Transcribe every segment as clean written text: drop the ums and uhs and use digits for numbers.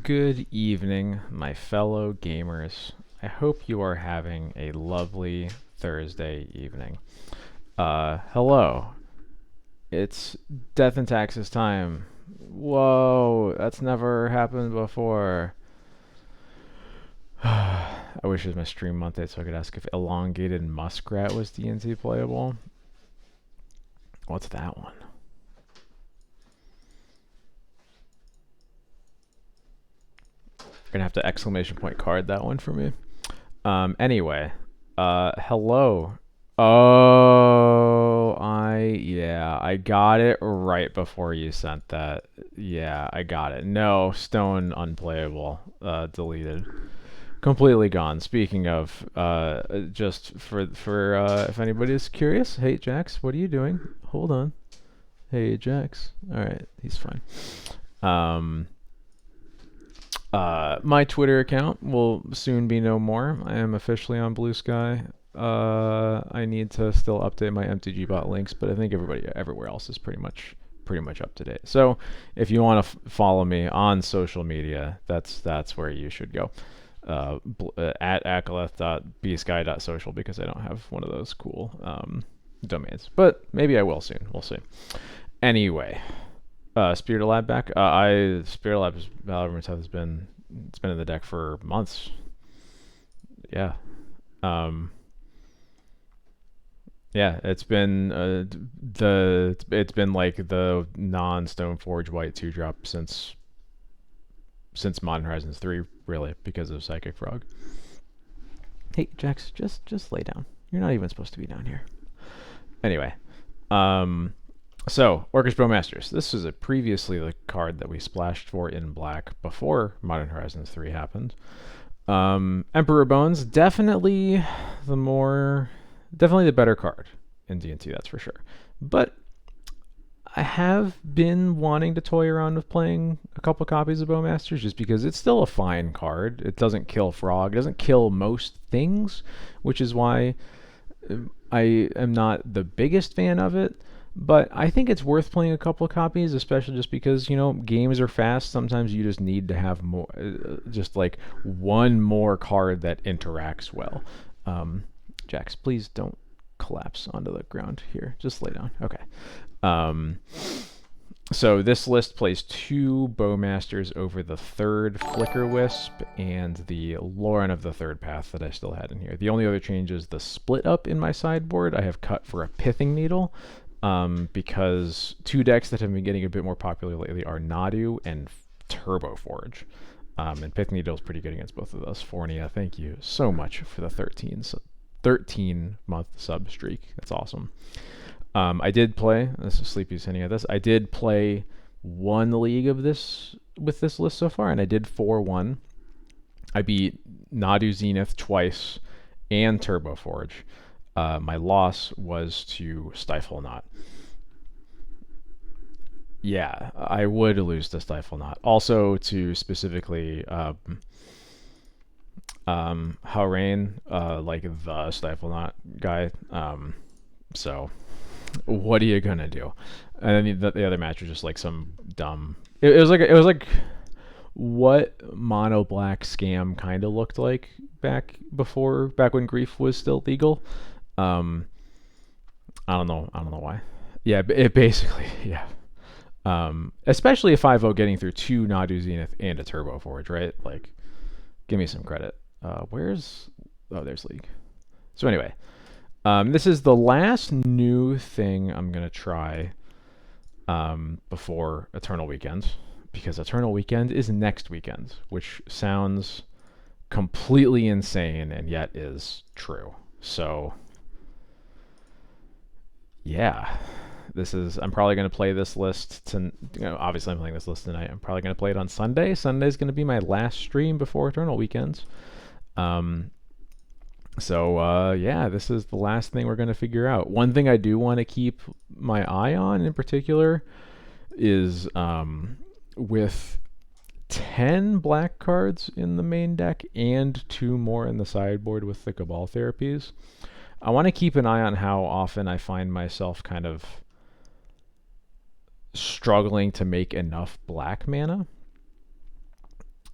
Good evening, my fellow gamers. I hope you are having a lovely Thursday evening. Hello. It's Death and Taxes time. Whoa, that's never happened before. I wish it was my stream Monday so I could ask if Elongated Muskrat was D&T playable. What's that one? Gonna have to exclamation point card that one for me. Anyway, hello. Oh, I got it right before you sent that. Yeah, I got it. No, Stone unplayable. Deleted. Completely gone. Speaking of, just for if anybody's curious, hey Jax, what are you doing? Hold on. Hey Jax. All right, he's fine. My Twitter account will soon be no more. I am officially on Blue Sky. I need to still update my MTG bot links, but I think everybody everywhere else is pretty much up to date. So if you want to follow me on social media, that's where you should go. At akaleth.bsky.social, because I don't have one of those cool domains, but maybe I will soon. We'll see. Anyway. Spirit Lab back. Spirit Lab's Valorant has been in the deck for months. Yeah. Yeah, it's been it's been like the non-Stoneforge white 2-drop since Modern Horizons 3, really, because of Psychic Frog. Hey Jax, just lay down. You're not even supposed to be down here. Anyway, so, Orcish Bowmasters. This is previously the card that we splashed for in black before Modern Horizons 3 happened. Emperor Bones, definitely the better card in D&T, that's for sure. But I have been wanting to toy around with playing a couple copies of Bowmasters just because it's still a fine card. It doesn't kill Frog. It doesn't kill most things, which is why I am not the biggest fan of it. But I think it's worth playing a couple of copies, especially just because, games are fast. Sometimes you just need to have more, just like one more card that interacts well. Jax, please don't collapse onto the ground here. Just lay down. Okay. So this list plays 2 Bowmasters over the 3rd Flicker Wisp and the Lauren of the 3rd Path that I still had in here. The only other change is the split up in my sideboard. I have cut for a Pithing Needle. Because 2 decks that have been getting a bit more popular lately are Nadu and Turbo Forge. And Pithing Needle is pretty good against both of those. Fornia, thank you so much for the 13-month sub streak. That's awesome. I did play, this is Sleepy sending out this, I did play 1 league of this with this list so far, and I did 4-1. I beat Nadu Zenith twice and Turbo Forge. My loss was to Stifle Knot. Yeah, I would lose to Stifle Knot. Also to specifically Haurain, like the Stifle Knot guy. So what are you gonna do? And then the other match was just like some dumb. It was like what Mono Black Scam kind of looked like back when Grief was still legal. I don't know why. Yeah, it basically, yeah. Especially a 5-0 getting through 2 Nadu Zenith and a Turbo Forge, right? Like, give me some credit. There's League. So anyway, this is the last new thing I'm gonna try before Eternal Weekend, because Eternal Weekend is next weekend, which sounds completely insane and yet is true. So yeah, I'm probably going to play this list obviously I'm playing this list tonight. I'm probably going to play it on Sunday. Sunday's going to be my last stream before Eternal Weekends. So yeah, this is the last thing we're going to figure out. One thing I do want to keep my eye on in particular is with 10 black cards in the main deck and 2 more in the sideboard with the Cabal Therapies. I want to keep an eye on how often I find myself kind of struggling to make enough black mana.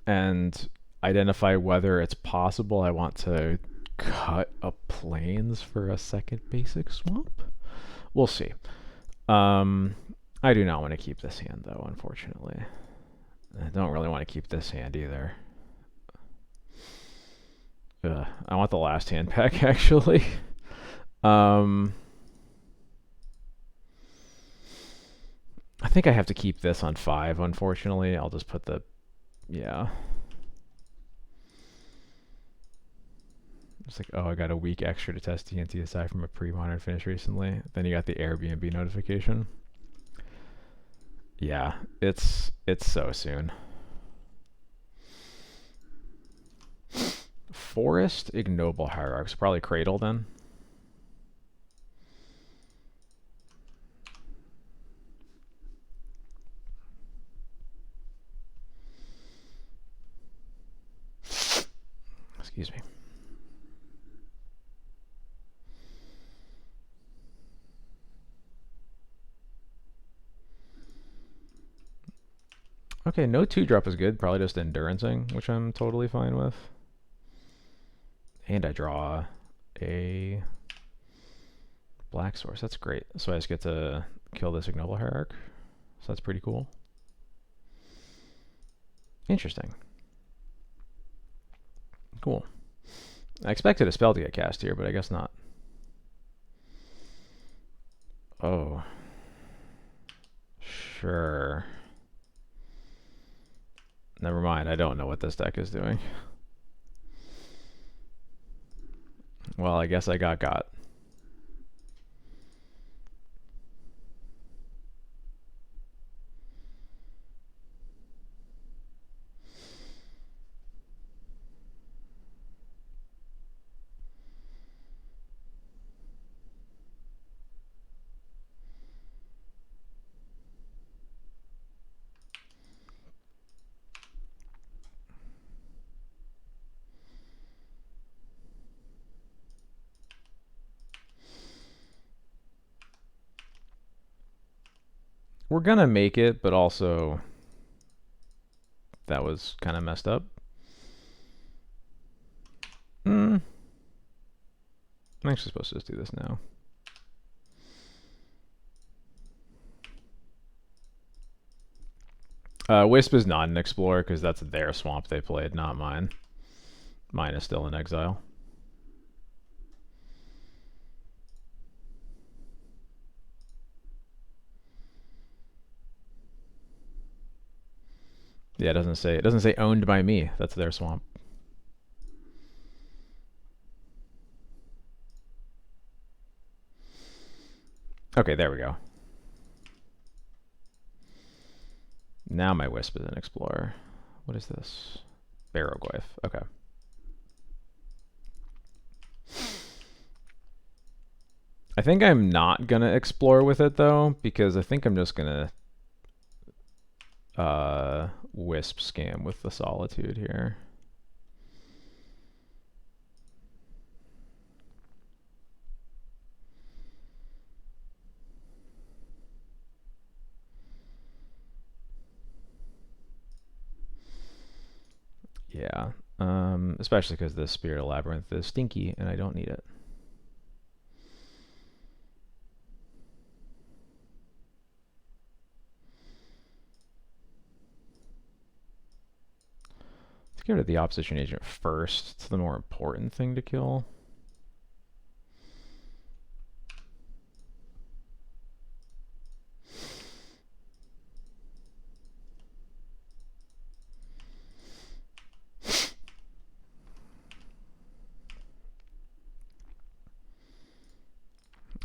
and identify whether it's possible I want to cut a plains for a second basic swamp. We'll see. I do not want to keep this hand, though, unfortunately. I don't really want to keep this hand either. I want the last hand pack, actually. I think I have to keep this on 5, unfortunately. I'll just put the... Yeah. It's like, oh, I got a week extra to test TNT aside from a pre-modern finish recently. Then you got the Airbnb notification. Yeah, it's so soon. Forest, Ignoble Hierarchs. Probably Cradle then. Excuse me. Okay, no 2-drop is good. Probably just Endurancing, which I'm totally fine with. And I draw a black source. That's great. So I just get to kill this Ignoble Hierarch. So that's pretty cool. Interesting. Cool. I expected a spell to get cast here, but I guess not. Oh. Sure. Never mind, I don't know what this deck is doing. Well, I guess I got. We're gonna make it, but also that was kind of messed up. I'm actually supposed to just do this now. Wisp is not an Explorer because that's their swamp they played, not mine. Mine is still in exile. Yeah, it doesn't say owned by me. That's their swamp. Okay, there we go. Now my Wisp is an Explorer. What is this? Barrowglyph. Okay. I think I'm not gonna explore with it though, because I think I'm just gonna Wisp scam with the Solitude here. Yeah, especially because this Spirit of Labyrinth is stinky and I don't need it. Let's get rid of the Opposition Agent first. It's the more important thing to kill.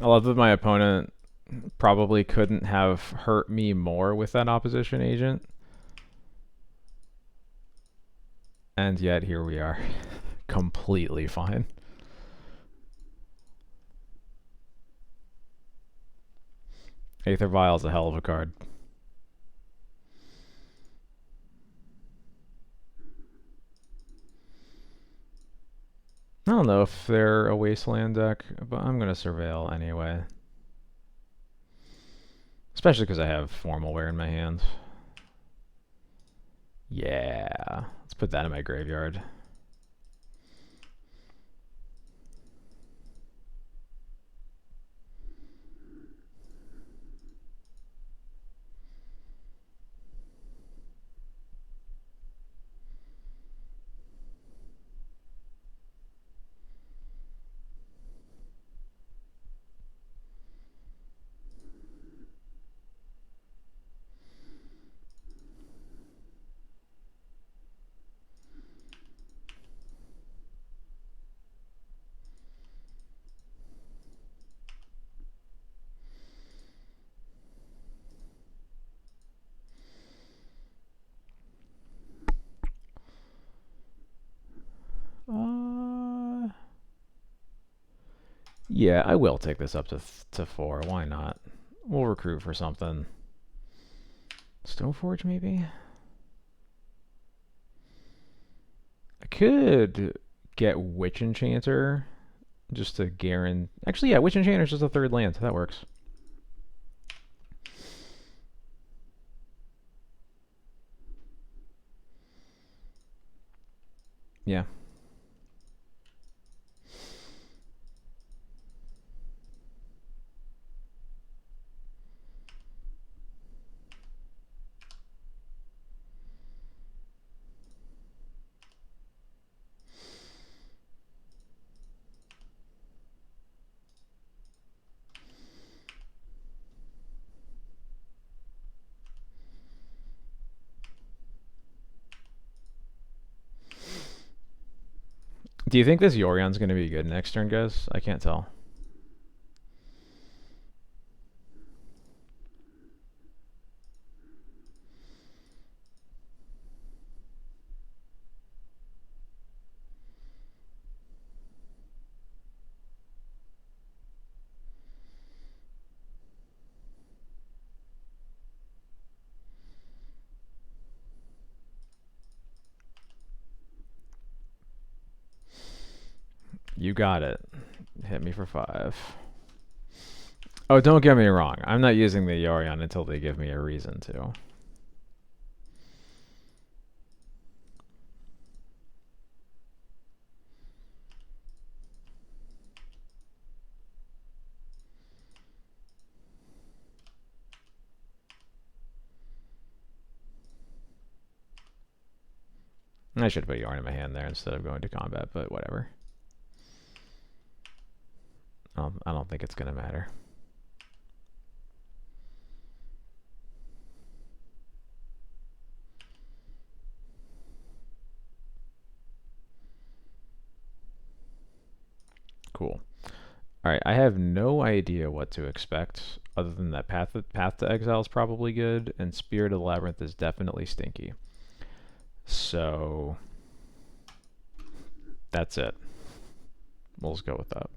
I love that my opponent probably couldn't have hurt me more with that Opposition Agent. And yet here we are. Completely fine. Aether Vial is a hell of a card. I don't know if they're a Wasteland deck, but I'm going to Surveil anyway. Especially because I have Formal Wear in my hands. Yeah, let's put that in my graveyard. Yeah, I will take this up to 4. Why not? We'll recruit for something. Stoneforge, maybe? I could get Witch Enchanter just to guarantee. Actually, yeah, Witch Enchanter is just a 3rd land. That works. Yeah. Do you think this Yorion's going to be good next turn, guys? I can't tell. You got it. Hit me for 5. Oh, don't get me wrong. I'm not using the Yorion until they give me a reason to. I should put Yarn in my hand there instead of going to combat, but whatever. I don't think it's going to matter. Cool. All right, I have no idea what to expect other than that Path to Exile is probably good, and Spirit of the Labyrinth is definitely stinky. So that's it. We'll just go with that.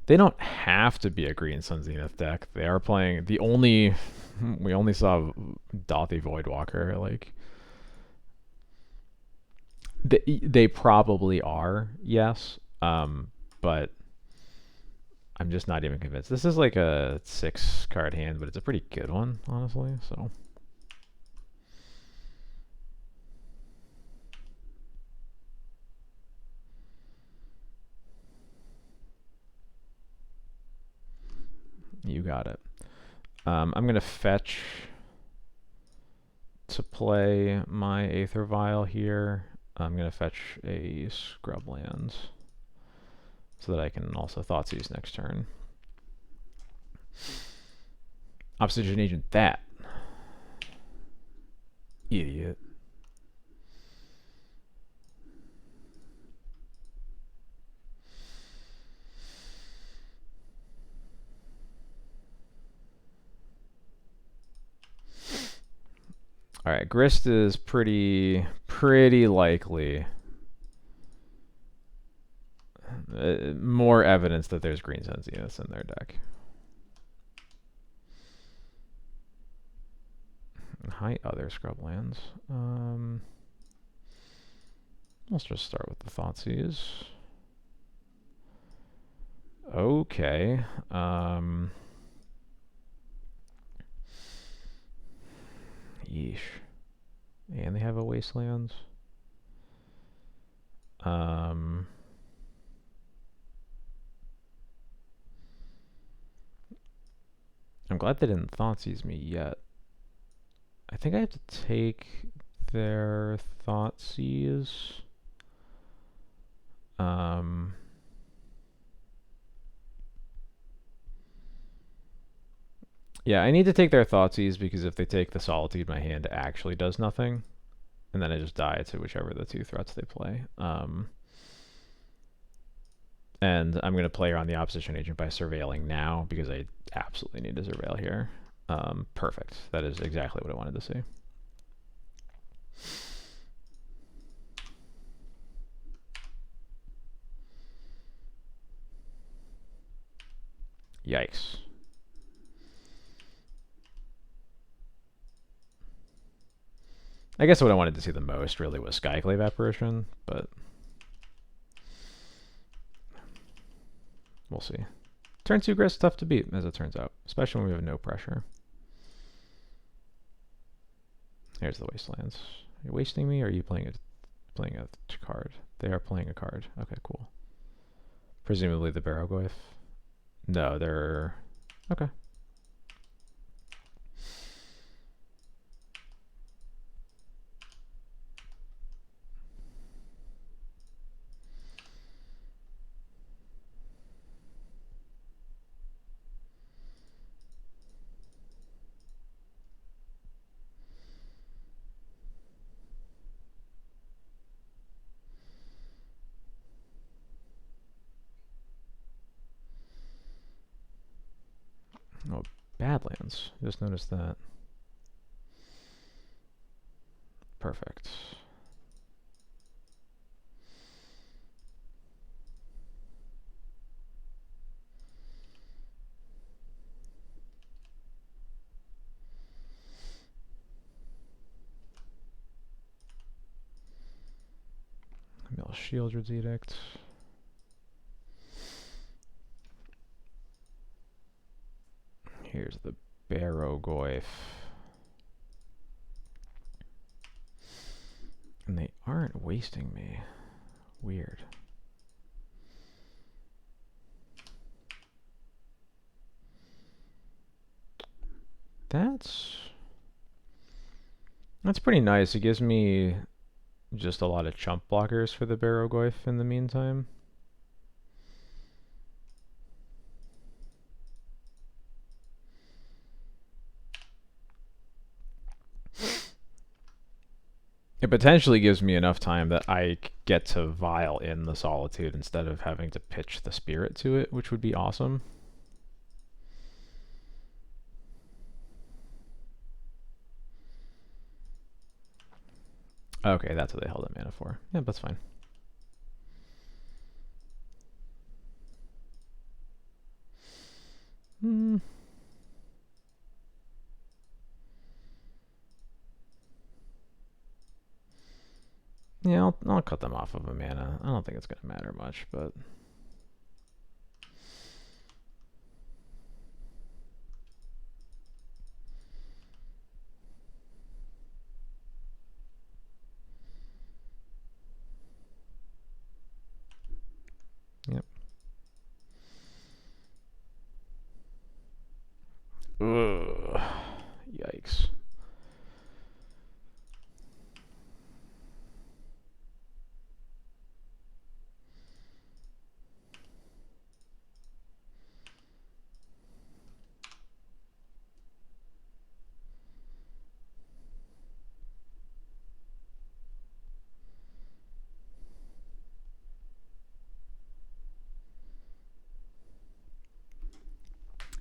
They don't have to be a Green Sun Zenith deck. They are playing the only. We only saw Dothy Voidwalker. Like they probably are, yes. But I'm just not even convinced. This is like a 6-card hand, but it's a pretty good one, honestly. So. You got it. I'm going to fetch to play my Aether Vial here. I'm going to fetch a Scrublands so that I can also Thoughtseize next turn. Obsidian Agent, that. Idiot. All right, Grist is pretty likely More evidence that there's green Sun Zeniths in their deck. Hi, other scrublands. Let's just start with the Thoughtseize. Okay. Yeesh. And they have a Wastelands. I'm glad they didn't Thoughtseize me yet. I think I have to take their Thoughtseize. Yeah, I need to take their Thoughtseize because if they take the Solitude, my hand actually does nothing. And then I just die to whichever of the two threats they play. And I'm going to play around the opposition agent by surveilling now because I absolutely need to surveil here. Perfect. That is exactly what I wanted to see. Yikes. I guess what I wanted to see the most really was Skyclave Apparition, but we'll see. Turn 2 Grist tough to beat, as it turns out, especially when we have no pressure. Here's the Wastelands. Are you wasting me, or are you playing a card? They are playing a card. Okay, cool. Presumably the Barrowgoyf. No, they're... Okay. Oh, Badlands. Just noticed that. Perfect. Mill Shieldred's Edict. Here's the Barrowgoyf. And they aren't wasting me. Weird. That's pretty nice. It gives me just a lot of chump blockers for the Barrowgoyf in the meantime. It potentially gives me enough time that I get to vial in the Solitude instead of having to pitch the Spirit to it, which would be awesome. Okay, that's what they held that mana for. Yeah, that's fine. Yeah, I'll cut them off of a mana. I don't think it's going to matter much, but... Yep. Ugh. Yikes.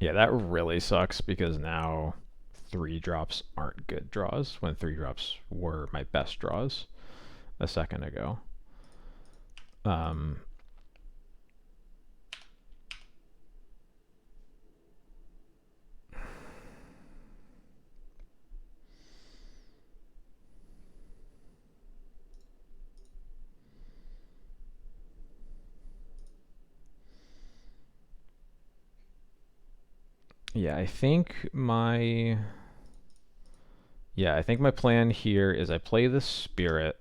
Yeah, that really sucks because now 3-drops aren't good draws when 3-drops were my best draws a second ago. Yeah, I think my plan here is I play the Spirit,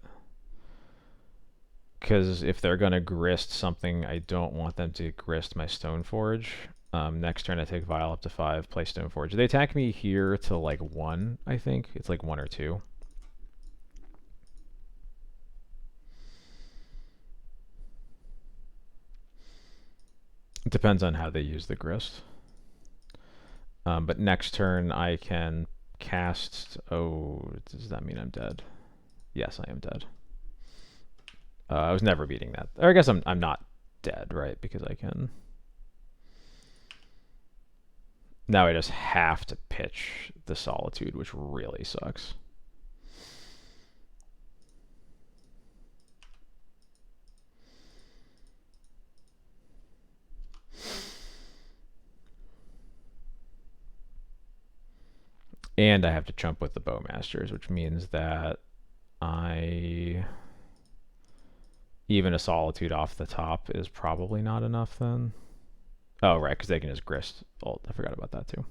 because if they're gonna grist something, I don't want them to grist my Stoneforge. Next turn I take Vial up to 5, play Stoneforge. They attack me here to like 1, I think. It's like 1 or 2. It depends on how they use the grist. But next turn I can cast... Oh, does that mean I'm dead? Yes, I am dead. I was never beating that. Or I guess I'm not dead, right? Because I can... Now I just have to pitch the Solitude, which really sucks. And I have to chump with the Bowmasters, which means that even a Solitude off the top is probably not enough then. Oh, right, because they can just grist. Oh, I forgot about that too.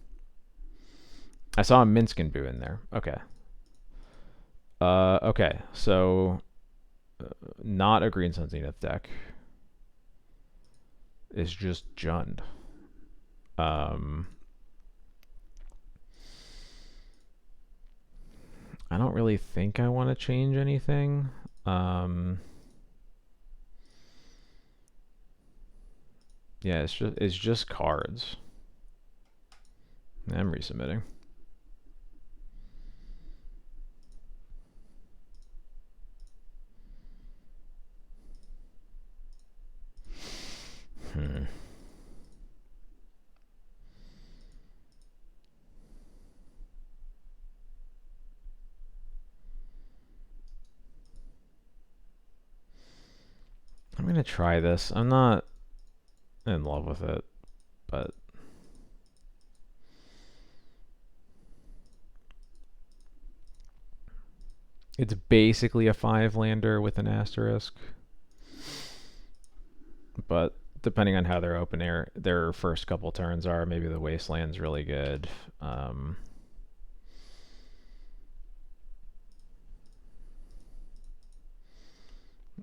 I saw a Minsc and Boo in there. Okay. Okay, so not a Green Sun Zenith deck is just Jund. I don't really think I want to change anything. Yeah, it's just cards. I'm resubmitting. I'm gonna try this. I'm not in love with it, but it's basically a 5-lander with an asterisk. But depending on how their first couple turns are, maybe the Wasteland's really good.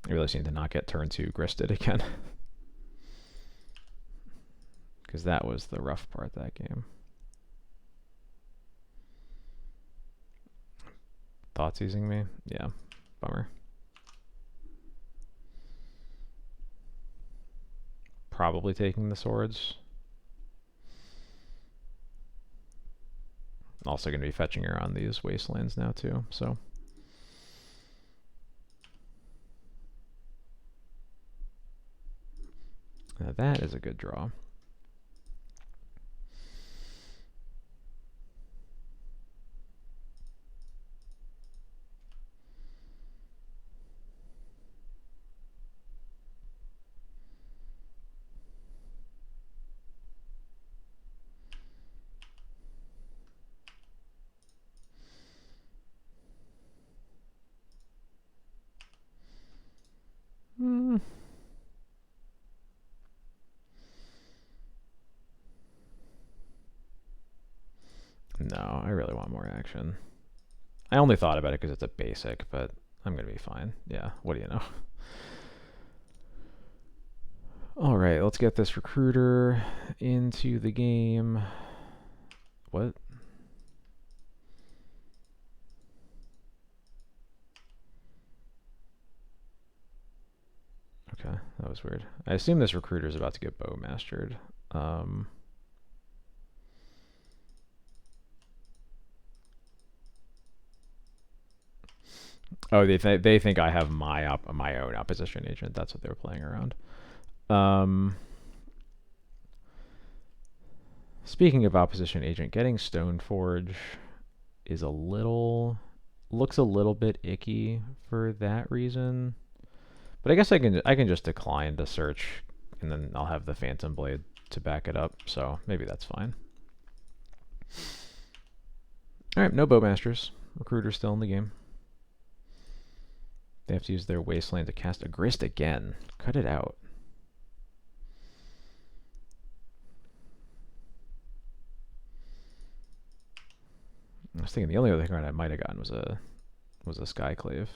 I really seem to not get turn 2 gristed again. Because that was the rough part that game. Thoughts using me? Yeah, bummer. Probably taking the swords. Also going to be fetching around these Wastelands now too, so... Now that is a good draw. No, I really want more action. I only thought about it because it's a basic, but I'm going to be fine. Yeah, what do you know? Alright, let's get this recruiter into the game. What? Okay, that was weird. I assume this recruiter is about to get bowmastered. Oh, they think I have my own opposition agent. That's what they were playing around. Speaking of opposition agent, getting Stoneforge is looks a little bit icky for that reason. But I guess I can just decline to search, and then I'll have the Phantom Blade to back it up. So maybe that's fine. All right, no Bowmasters. Recruiter's still in the game. They have to use their Wasteland to cast a Grist again. Cut it out. was thinking the only other card I might have gotten was a Skyclave.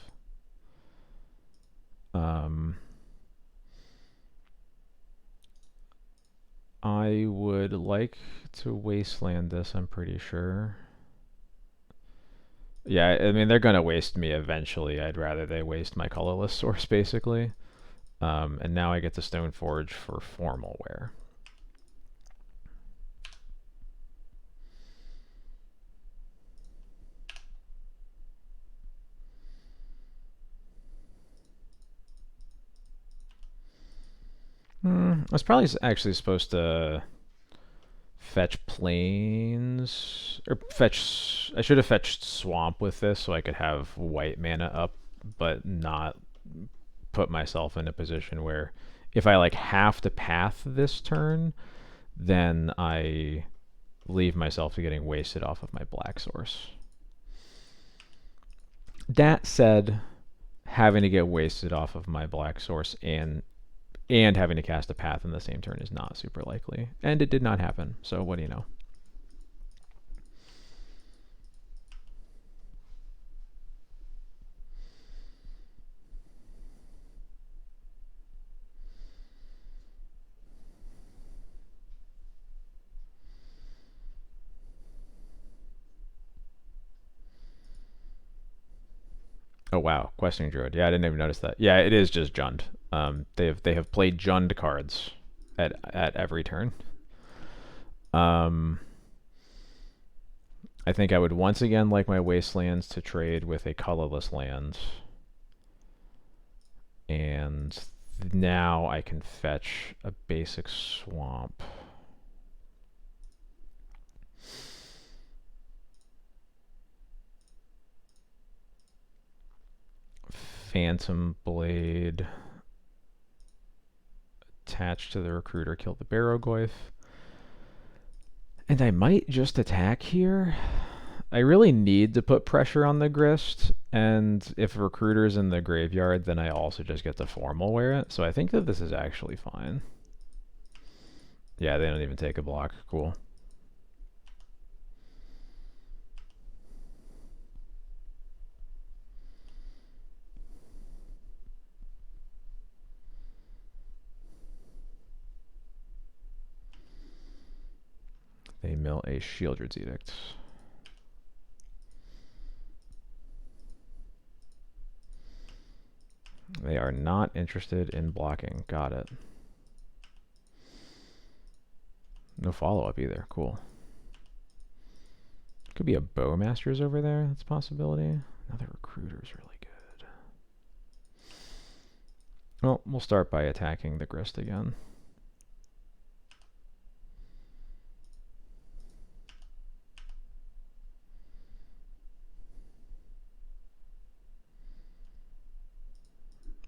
I would like to wasteland this, I'm pretty sure. Yeah, I mean, they're going to waste me eventually. I'd rather they waste my colorless source, basically. And now I get the Stoneforge for formal wear. I was probably actually supposed to fetch plains, or fetch, I should have fetched swamp with this so I could have white mana up, but not put myself in a position where if I like have to path this turn, then I leave myself to getting wasted off of my black source. That said, having to get wasted off of my black source and having to cast a path in the same turn is not super likely. And it did not happen, so what do you know? Oh wow, Questing Druid. Yeah, I didn't even notice that. Yeah, it is just Jund. They have played Jund cards at every turn. I think I would once again like my wastelands to trade with a colorless land. And now I can fetch a basic swamp. Phantom Blade. Attach to the Recruiter, kill the Barrowgoyf. And I might just attack here. I really need to put pressure on the Grist, and if Recruiter's in the graveyard, then I also just get to formal wear it. So I think that this is actually fine. Yeah, they don't even take a block. Cool. They mill a Shieldred's Edict. They are not interested in blocking. Got it. No follow-up either. Cool. Could be a bowmasters over there. That's a possibility. Another Recruiter's really good. Well, we'll start by attacking the Grist again.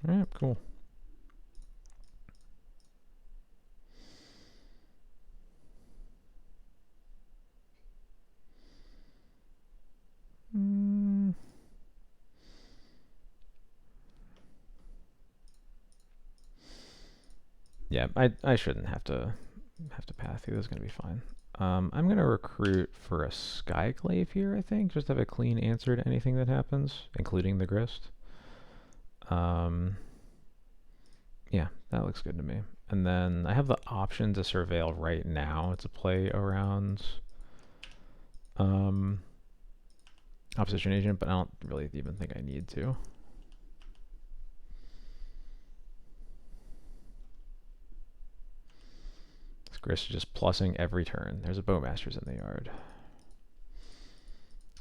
Alright, cool. Yeah, I shouldn't have to path through. This is gonna be fine. I'm gonna recruit for a Skyclave here, I think. Just have a clean answer to anything that happens, including the Grist. Yeah, that looks good to me. And then I have the option to Surveil right now to play around Opposition Agent, but I don't really even think I need to. This Grist is just plussing every turn. There's a Bowmasters in the yard.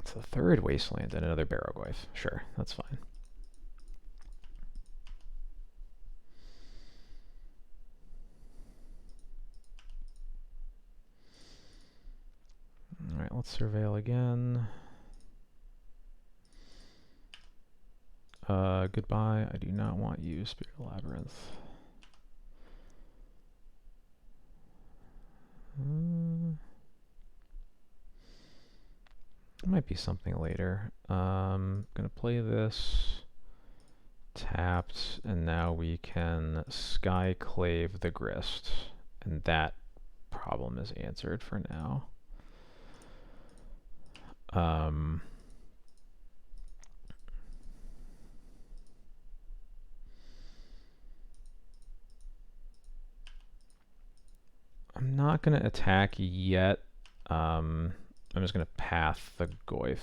It's the third Wasteland and another Barrowgoyf. Sure, that's fine. Alright, let's Surveil again. Goodbye. I do not want you, Spirit Labyrinth. It might be something later. Gonna play this. Tapped, and now we can Skyclave the Grist. And that problem is answered for now. Um, I'm not going to attack yet. I'm just going to path the Goyf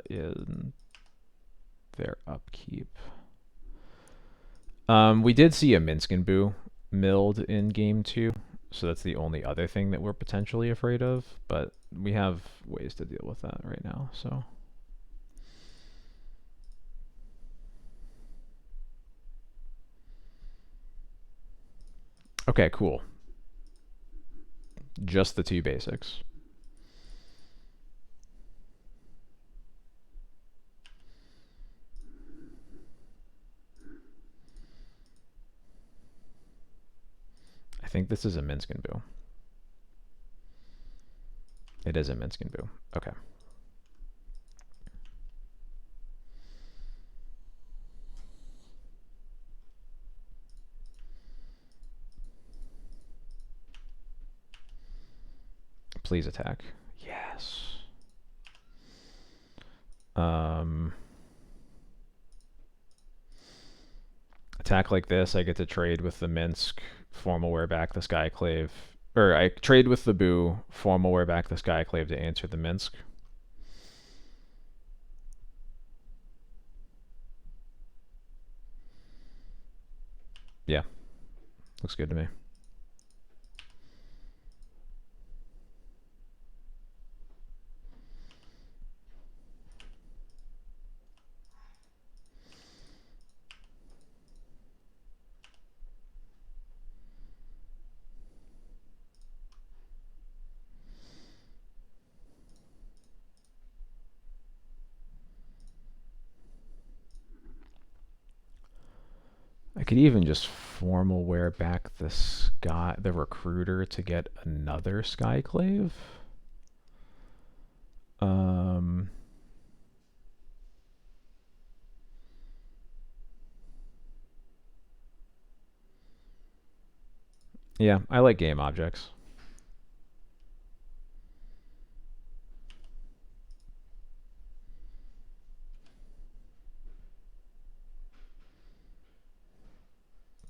in their upkeep. We did see a Minskin Boo milled in game 2, so that's the only other thing that we're potentially afraid of, but we have ways to deal with that right now, so. Okay, cool. Just the 2 basics. I think this is a Minskin Boo. It is a Minskin Boo. Okay. Please attack. Yes. Attack like this, I get to trade with the Minsk, formal wear back the Skyclave. Or I trade with the Boo, formal wear back the Skyclave to answer the Minsk. Yeah. Looks good to me. I could even just formal wear back the recruiter to get another Skyclave. Yeah, I like game objects.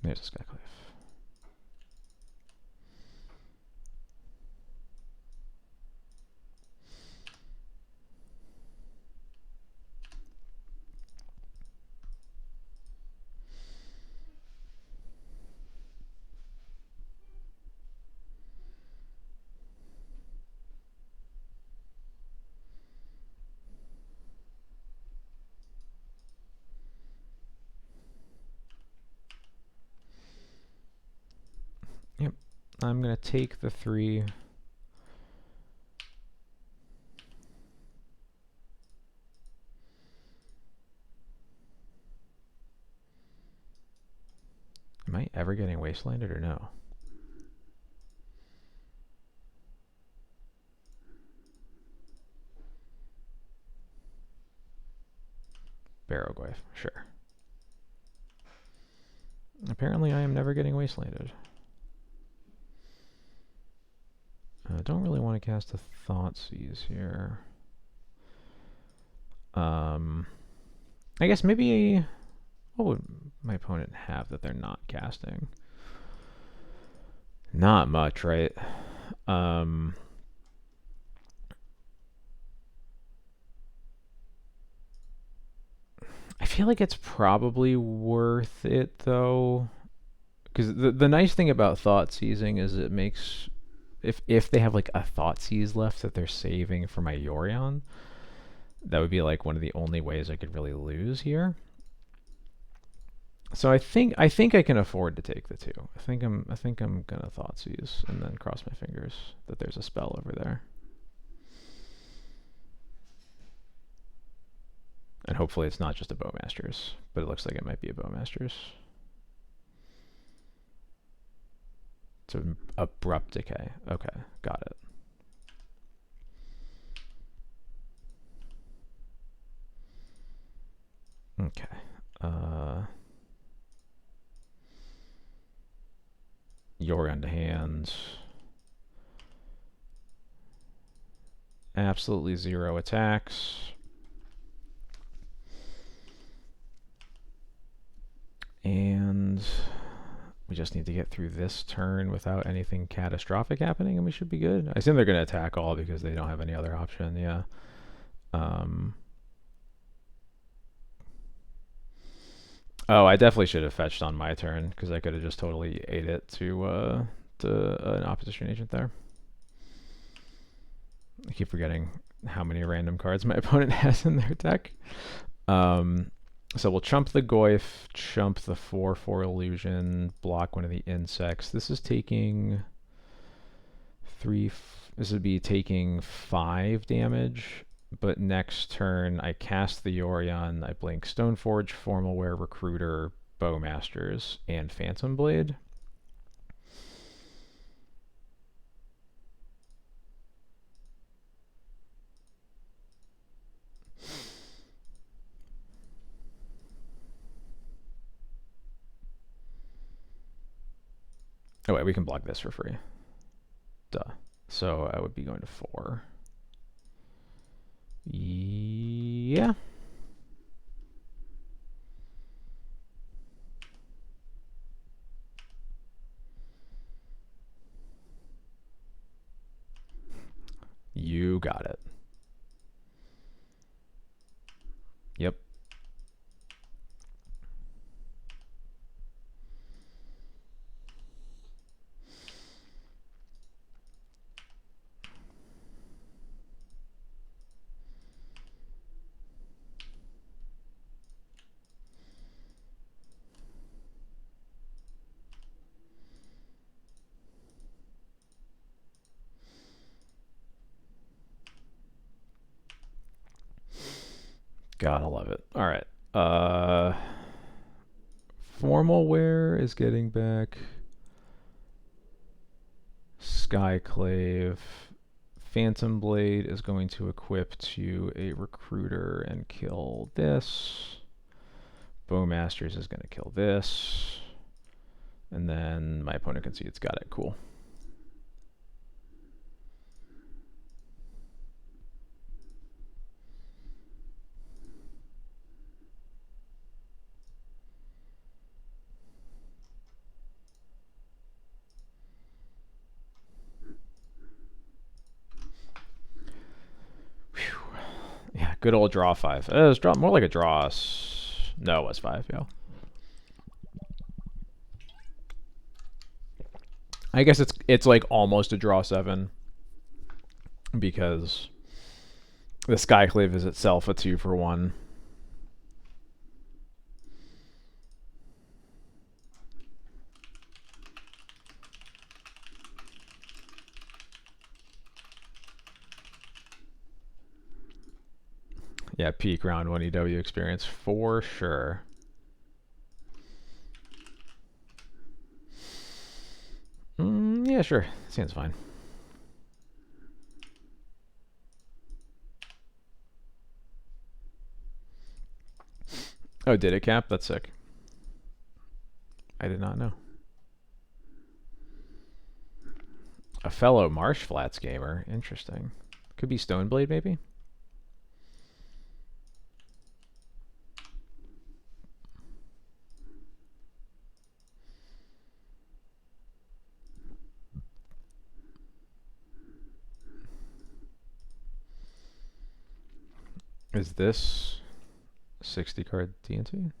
There's a Skyclave. Yep. I'm going to take the 3. Am I ever getting wastelanded or no? Barrowgoyf, sure. Apparently I am never getting wastelanded. I don't really want to cast a Thoughtseize here. I guess maybe... What would my opponent have that they're not casting? Not much, right? I feel like it's probably worth it, though. Because the nice thing about Thoughtseizing is it makes... If they have like a Thoughtseize left that they're saving for my Yorion, that would be like one of the only ways I could really lose here. So I think I can afford to take the 2. I think I'm gonna Thoughtseize and then cross my fingers that there's a spell over there. And hopefully it's not just a bowmasters, but it looks like it might be a bowmasters. It's an abrupt decay. Okay, got it. Okay. Yorion to hand. absolutely 0 attacks. And we just need to get through this turn without anything catastrophic happening, and we should be good. I assume they're going to attack all because they don't have any other option, yeah. Oh, I definitely should have fetched on my turn, because I could have just totally ate it to an opposition agent there. I keep forgetting how many random cards my opponent has in their deck. So we'll chump the Goyf, chump the 4/4 illusion, block one of the insects. This is taking this would be taking 5 damage, but next turn I cast the Yorion, I blink Stoneforge, Formalware, Recruiter, Bowmasters, and Phantom Blade. Oh wait, we can block this for free. Duh. So I would be going to 4. Yeah. You got it. Yep. Gotta love it. All right. Formalware is getting back. Skyclave. Phantom Blade is going to equip to a Recruiter and kill this. Bowmasters is going to kill this. And then my opponent can see it's got it. Cool. Yeah, good old draw 5. It was more like a draw. No, it was 5, yeah. I guess it's like almost a draw 7 because the Skyclave is itself a 2-for-1. Yeah, peak round 1 EW experience for sure. Yeah, sure. Seems fine. Oh, did it cap? That's sick. I did not know. A fellow Marsh Flats gamer. Interesting. Could be Stoneblade, maybe? Is this 60 card TNT?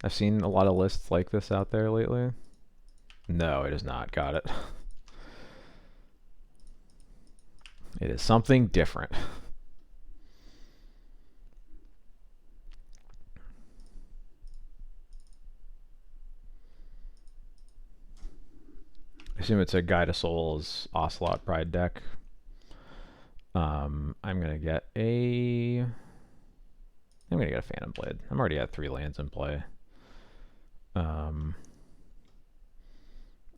I've seen a lot of lists like this out there lately. No, it is not. Got it. It is something different. I assume it's a Guide of Souls Ocelot Pride deck. I'm gonna get a Phantom Blade. I'm already at 3 lands in play. I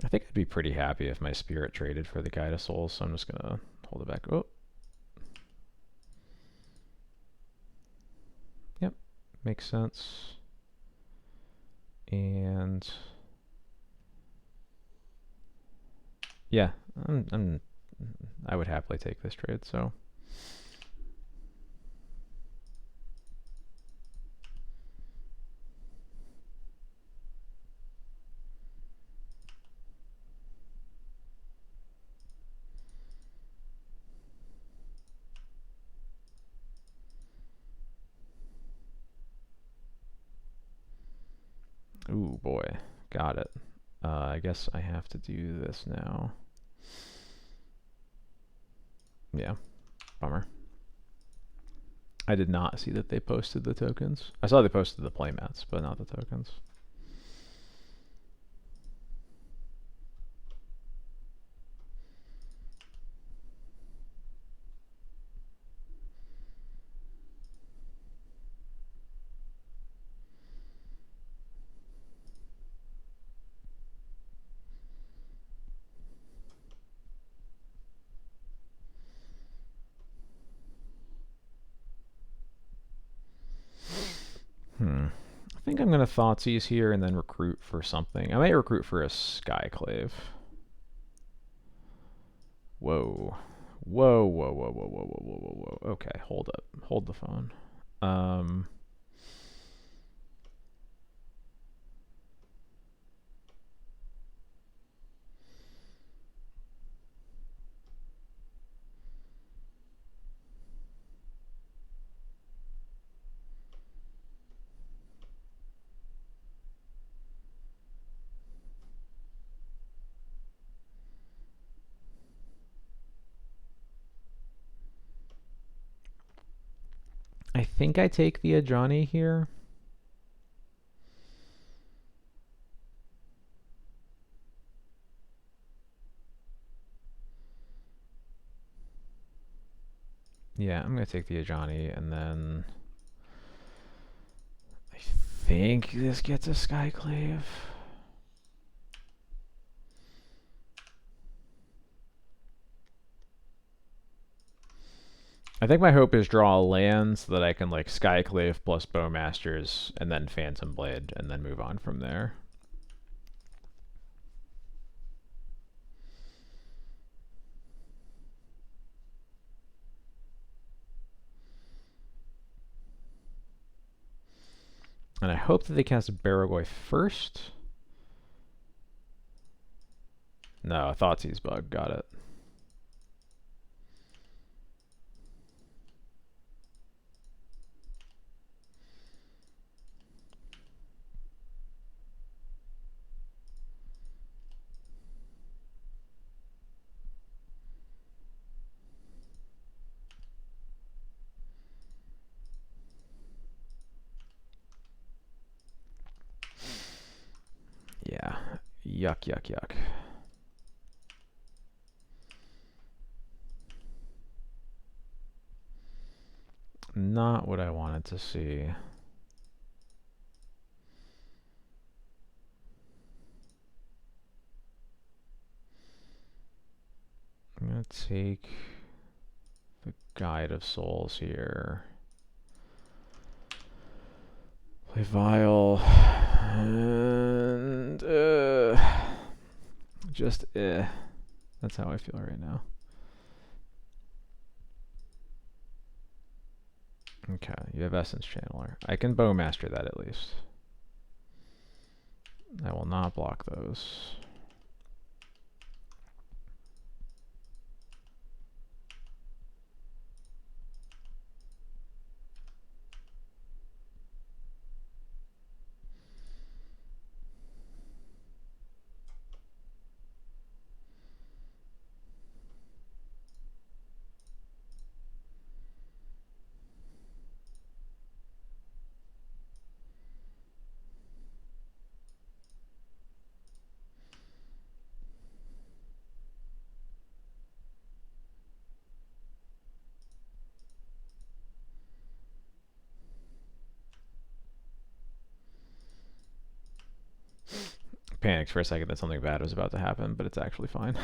think I'd be pretty happy if my Spirit traded for the Guide of Souls, so I'm just gonna hold it back. Oh. Yep, makes sense. And yeah, I'm I would happily take this trade, so. Ooh, boy. Got it. I guess I have to do this now. Yeah. Bummer. I did not see that they posted the tokens. I saw they posted the playmats, but not the tokens. I think I'm going to Thoughtseize here and then recruit for something. I might recruit for a Skyclave. Whoa. Whoa, whoa, whoa, whoa, whoa, whoa, whoa, whoa, whoa. Okay, hold up. Hold the phone. I think I take the Ajani here. Yeah, I'm going to take the Ajani, and then I think this gets a Skyclave. I think my hope is draw a land so that I can like Skyclave plus Bowmasters and then Phantom Blade and then move on from there. And I hope that they cast Baragoi first. No, Thoughtseize bug. Got it. Yeah. Yuck, yuck, yuck. Not what I wanted to see. I'm going to take the Guide of Souls here. Play Vile. And just that's how I feel right now. Okay, you have Essence Channeler. I can Bowmaster that at least. I will not block those. Panicked for a second that something bad was about to happen, but it's actually fine.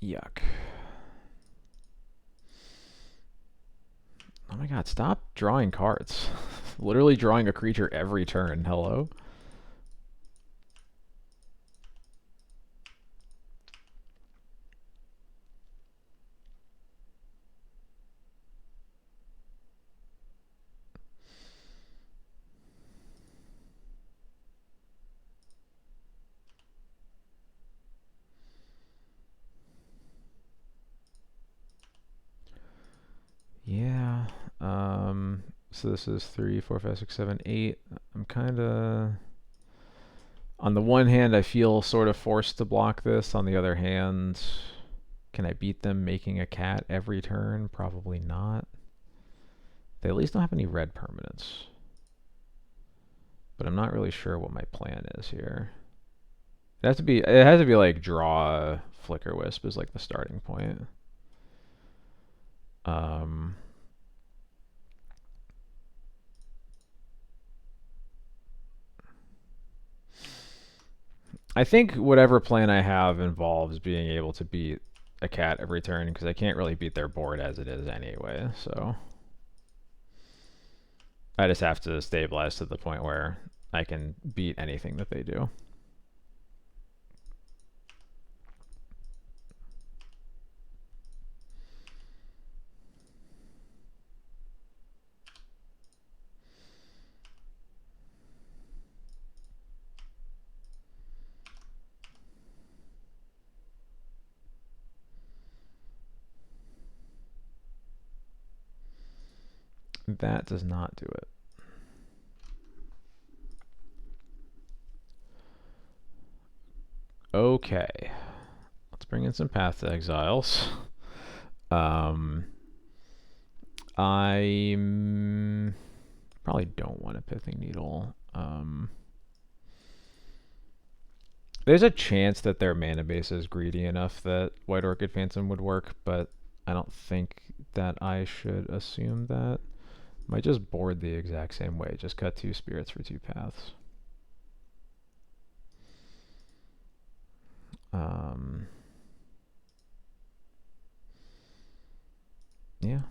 Yuck. I'm my god, stop drawing cards. Literally drawing a creature every turn. Hello? Yeah. So this is 3, 4, 5, 6, 7, 8. I'm kind of... On the one hand, I feel sort of forced to block this. On the other hand, can I beat them making a cat every turn? Probably not. They at least don't have any red permanents. But I'm not really sure what my plan is here. It has to be like draw Flicker Wisp is like the starting point. I think whatever plan I have involves being able to beat a cat every turn because I can't really beat their board as it is anyway. So I just have to stabilize to the point where I can beat anything that they do. That does not do it. Okay. Let's bring in some Path to Exiles. I probably don't want a Pithing Needle. There's a chance that their mana base is greedy enough that White Orchid Phantom would work, but I don't think that I should assume that. Might just board the exact same way. Just cut 2 spirits for 2 paths. Yeah.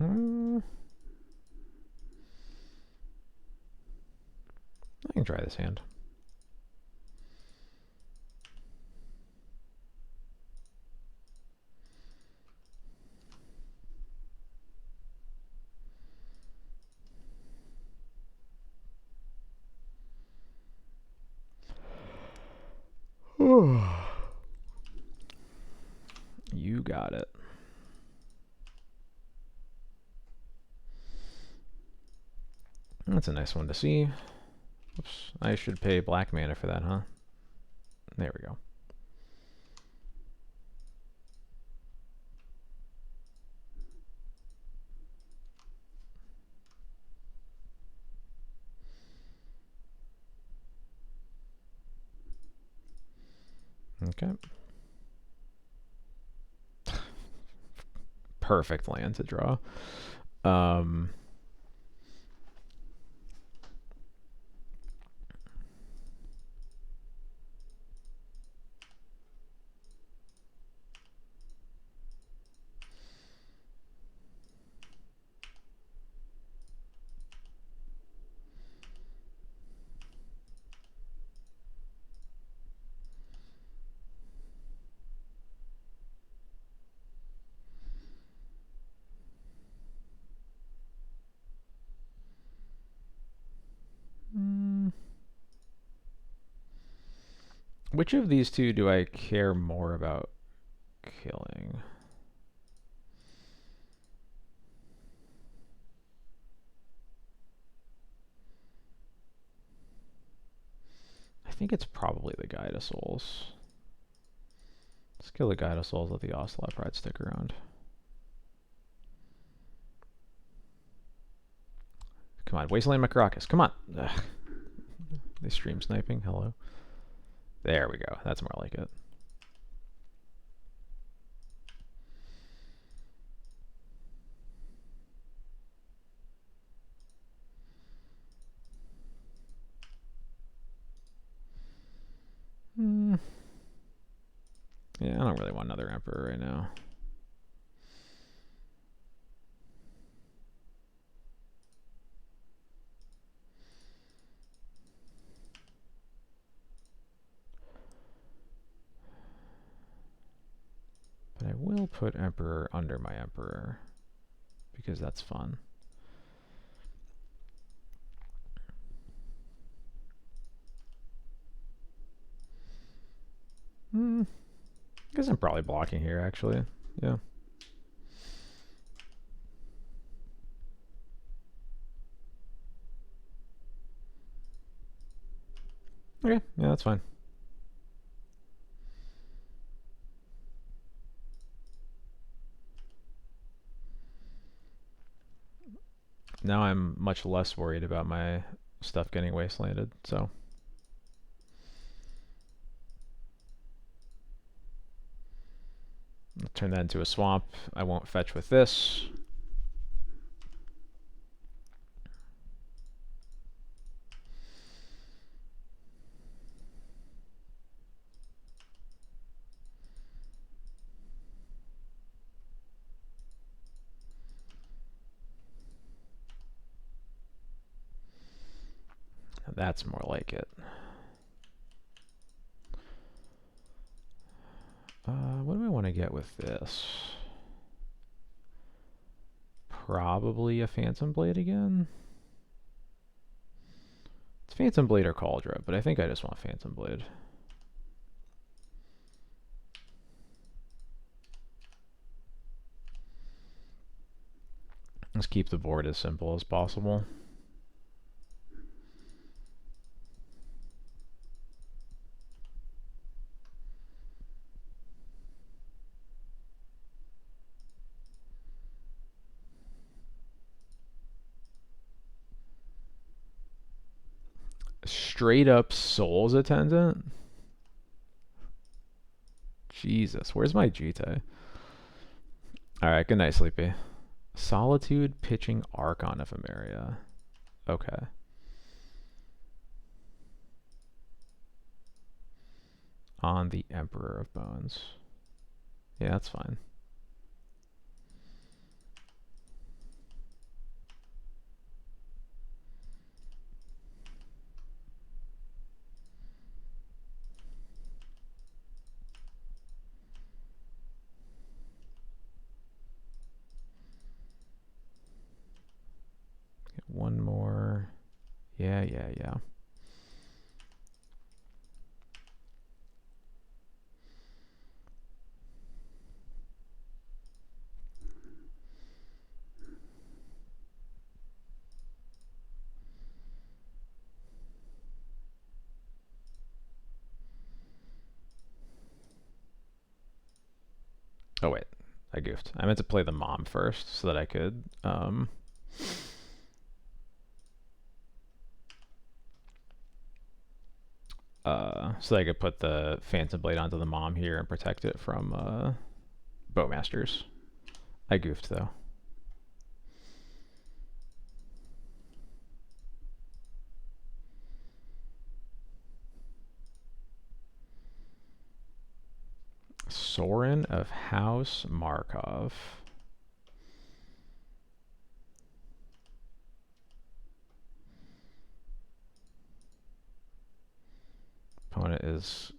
I can try this hand. You got it. That's a nice one to see. Oops, I should pay black mana for that, huh? There we go. Okay. Perfect land to draw. Which of these two do I care more about killing? think it's probably the Guide of Souls. Let's kill the Guide of Souls, let the Ocelot Pride stick around. Come on, Wasteland Macrocus, come on! Ugh. They stream sniping, hello. There we go, that's more like it. Yeah, I don't really want another Emperor right now. But I will put Emperor under my Emperor, because that's fun. I guess I'm probably blocking here, actually. Yeah. Okay, yeah, that's fine. Now I'm much less worried about my stuff getting wastelanded, so. I'll turn that into a swamp. I won't fetch with this. That's more like it. What do I want to get with this? Probably a Phantom Blade again. It's Phantom Blade or Cauldron, but I think I just want Phantom Blade. Let's keep the board as simple as possible. Straight up Souls Attendant? Jesus, where's my Jite? Alright, good night, Sleepy. Solitude pitching Archon of Emeria. Okay. On the Emperor of Bones. Yeah, that's fine. Get one more. Yeah. Oh wait, I goofed. I meant to play the mom first so that I could so that I could put the Phantom Blade onto the mom here and protect it from bowmasters. I goofed though. Sorin of House Markov. Opponent is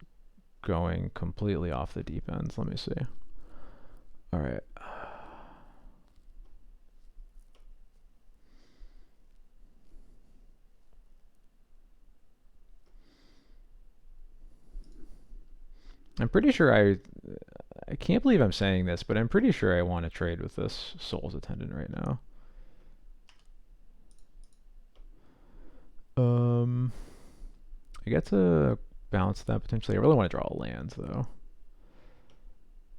going completely off the deep end. Let me see. All right. I'm pretty sure I can't believe I'm saying this, but I'm pretty sure I want to trade with this Souls Attendant right now. I get to bounce that potentially. I really want to draw a land, though.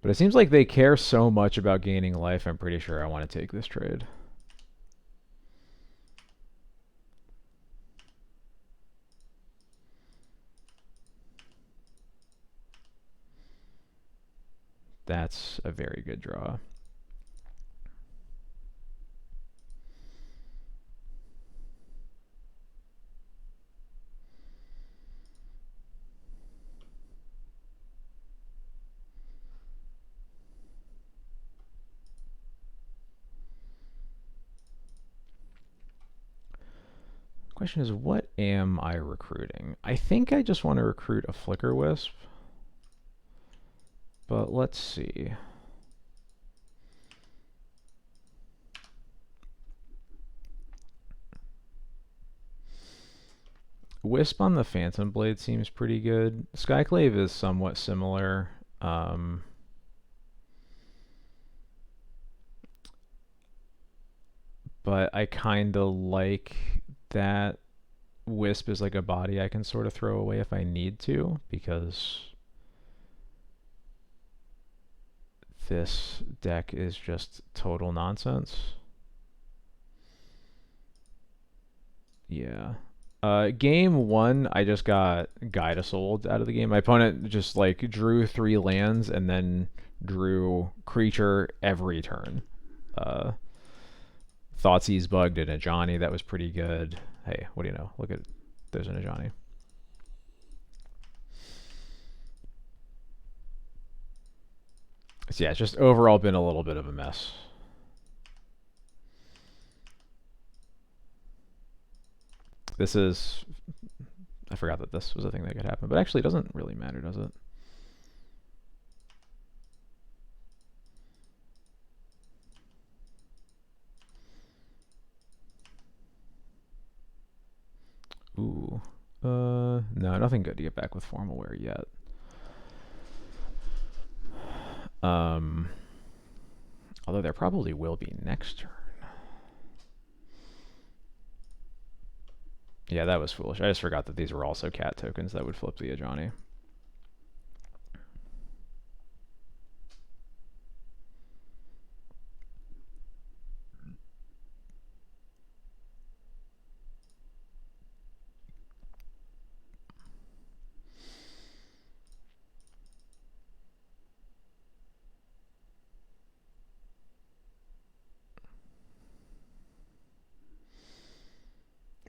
But it seems like they care so much about gaining life, I'm pretty sure I want to take this trade. That's a very good draw. Question is, what am I recruiting? I think I just want to recruit a Flicker Wisp. But let's see. Wisp on the Phantom Blade seems pretty good. Skyclave is somewhat similar. But I kind of like that Wisp is like a body I can sort of throw away if I need to, because this deck is just total nonsense. Yeah. Game 1, I just got Guide Us Old out of the game. My opponent just like drew 3 lands and then drew creature every turn. Thoughtseize bugged an Ajani, that was pretty good. Hey, what do you know? Look at, there's an Ajani. So yeah, it's just overall been a little bit of a mess. This is, I forgot that this was a thing that could happen, but actually it doesn't really matter, does it? Ooh. No, nothing good to get back with Formal Wear yet. Although there probably will be next turn. Yeah, that was foolish. I just forgot that these were also cat tokens that would flip the Ajani.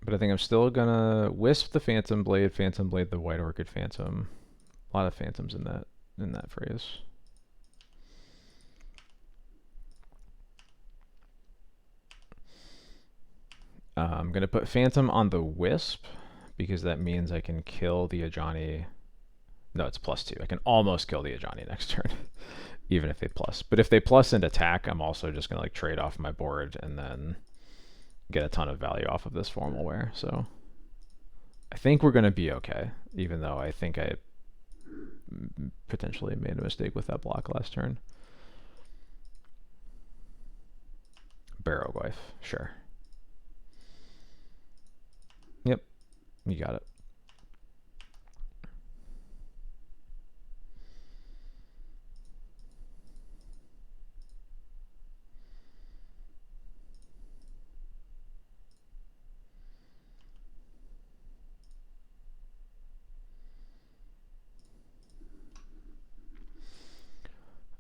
But I think I'm still gonna Wisp the Phantom Blade the White Orchid Phantom. A lot of phantoms in that phrase. I'm gonna put Phantom on the Wisp because that means I can kill the Ajani. No, it's +2. I can almost kill the Ajani next turn, even if they plus. But if they plus and attack, I'm also just gonna like trade off my board and then get a ton of value off of this Formal Wear. So I think we're gonna be okay, even though I think I potentially made a mistake with that block last turn. Barrowglyph, sure. Yep, you got it.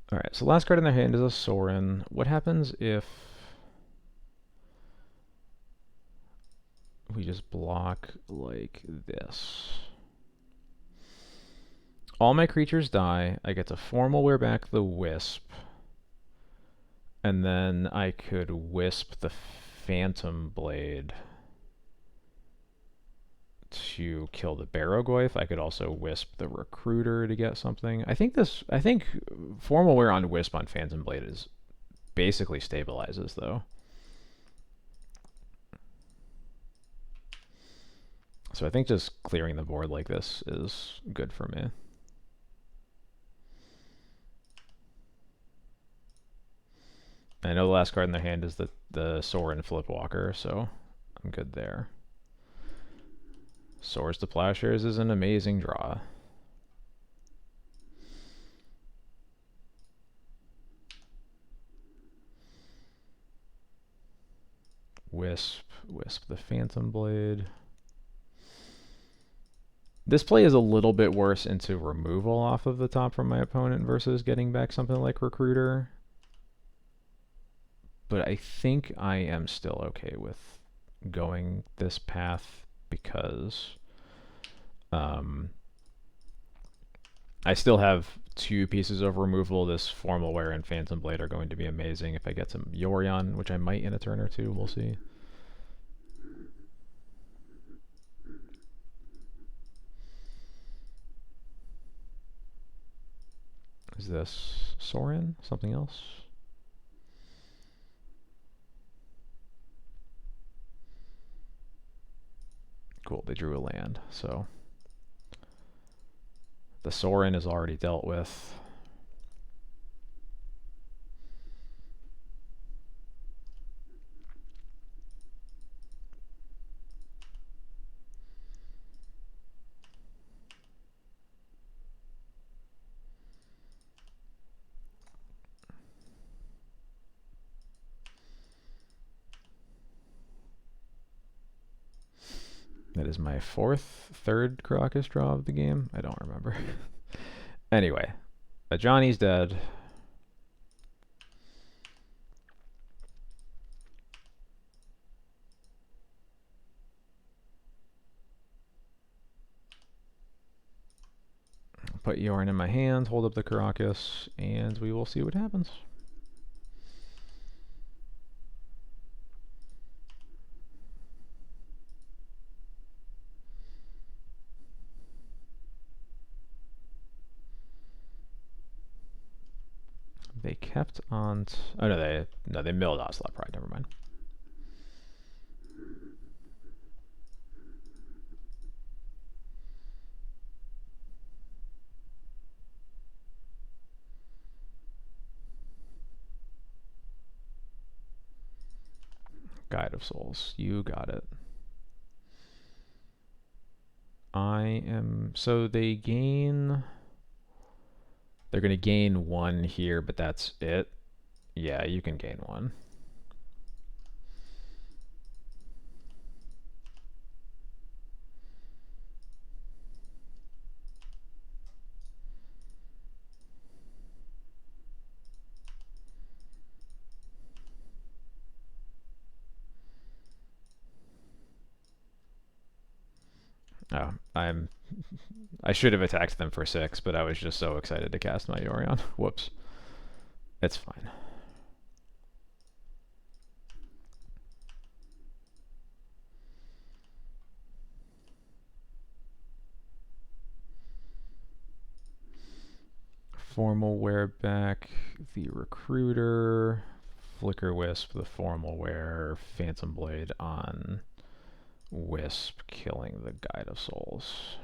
Alright, so last card in their hand is a Sorin. What happens if we just block like this? All my creatures die. I get to Formal Wear back the Wisp. And then I could Wisp the Phantom Blade to kill the Barrowglyph. I could also Wisp the Recruiter to get something. I think Formal Wear on Wisp on Phantom Blade is basically stabilizes though. So I think just clearing the board like this is good for me. I know the last card in their hand is the Sorin Flipwalker, so I'm good there. Swords to Plowshares is an amazing draw. Wisp the Phantom Blade. This play is a little bit worse into removal off of the top from my opponent versus getting back something like Recruiter. But I think I am still okay with going this path because I still have 2 pieces of removal. This Formal Wear and Phantom Blade are going to be amazing if I get some Yorion, which I might in a turn or 2. We'll see. Is this Sorin? Something else? Cool, they drew a land, so the Sorin is already dealt with. That is my third Caracas draw of the game. I don't remember. Anyway, Ajani's dead. Put Yorn in my hand, hold up the Caracas, and we will see what happens. They kept on. Oh no, they milled Ocelot Pride. Never mind. Guide of Souls. You got it. I am. So they gain. They're going to gain 1 here, but that's it. Yeah, you can gain 1. Oh, I should have attacked them for 6, but I was just so excited to cast my Yorion. Whoops. It's fine. Formal Wear back the Recruiter. Flicker Wisp the Formal Wear. Phantom Blade on Wisp, killing the Guide of Souls.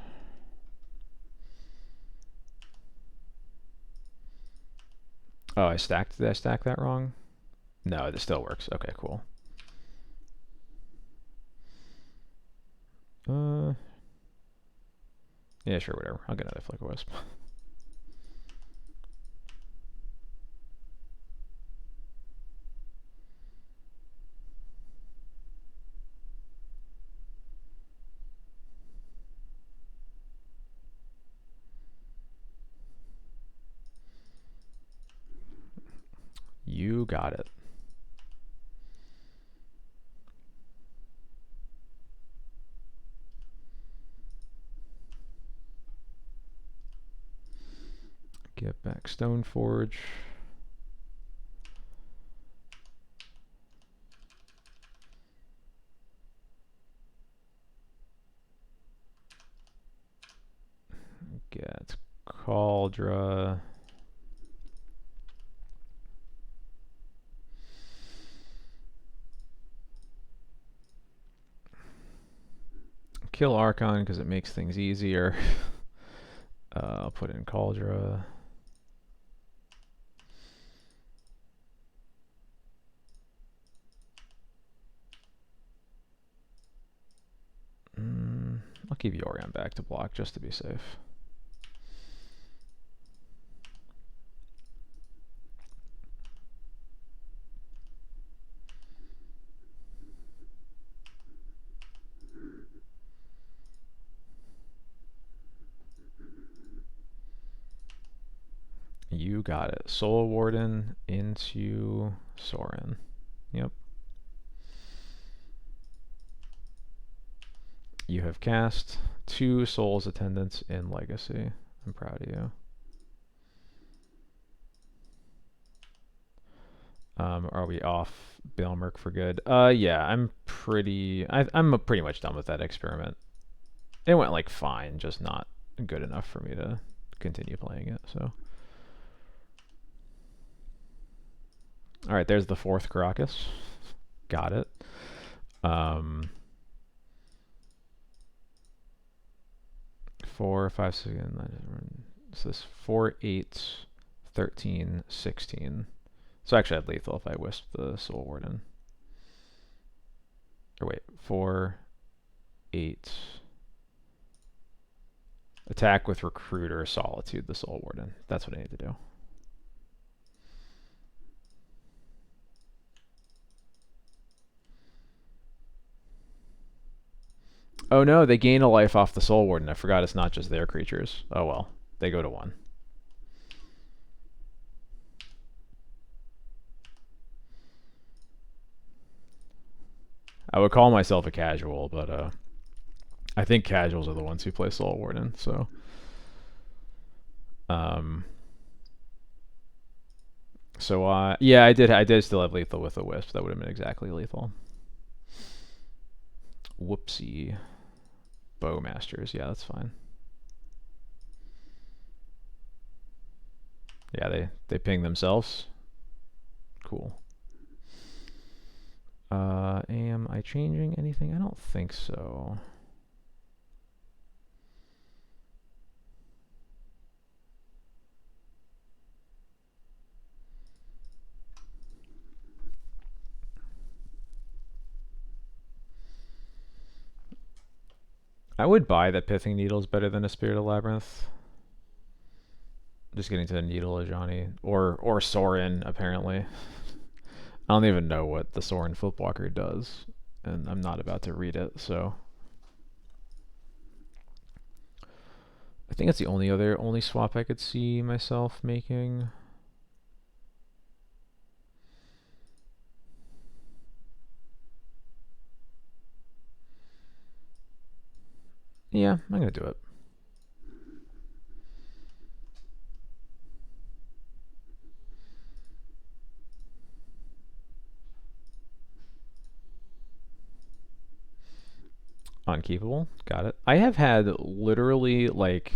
Oh, did I stack that wrong? No, it still works. Okay, cool. Yeah, sure, whatever. I'll get another Flicker Wisp. You got it. Get back Stoneforge. Get Cauldra. Kill Archon because it makes things easier. I'll put in Cauldra. I'll give Yorion back to block just to be safe. You got it. Soul Warden into Sorin. Yep. You have cast 2 Souls Attendants in Legacy. I'm proud of you. Are we off Bailmerk for good? Yeah, I'm pretty much done with that experiment. It went like fine, just not good enough for me to continue playing it, so. Alright, there's the 4th Caracas. Got it. 4, 5, 6, so this 4, 8, 13, 16. So actually I'd lethal if I wisp the Soul Warden. Or wait, 4, 8. Attack with Recruiter, Solitude, the Soul Warden. That's what I need to do. Oh no, they gain a life off the Soul Warden. I forgot it's not just their creatures. Oh well, they go to 1. I would call myself a casual, but I think casuals are the ones who play Soul Warden, so. Yeah, I did still have lethal with a wisp. That would have been exactly lethal. Whoopsie. Bowmasters, yeah, that's fine. Yeah, they ping themselves. Cool. Am I changing anything? I don't think so. I would buy that Pithing Needle's better than a Spirit of Labyrinth. Just getting to the Needle of Johnny. Or Sorin, apparently. I don't even know what the Sorin Flipwalker does. And I'm not about to read it, so. I think that's the only swap I could see myself making. Yeah, I'm gonna do it. Unkeepable. Got it. I have had literally, like,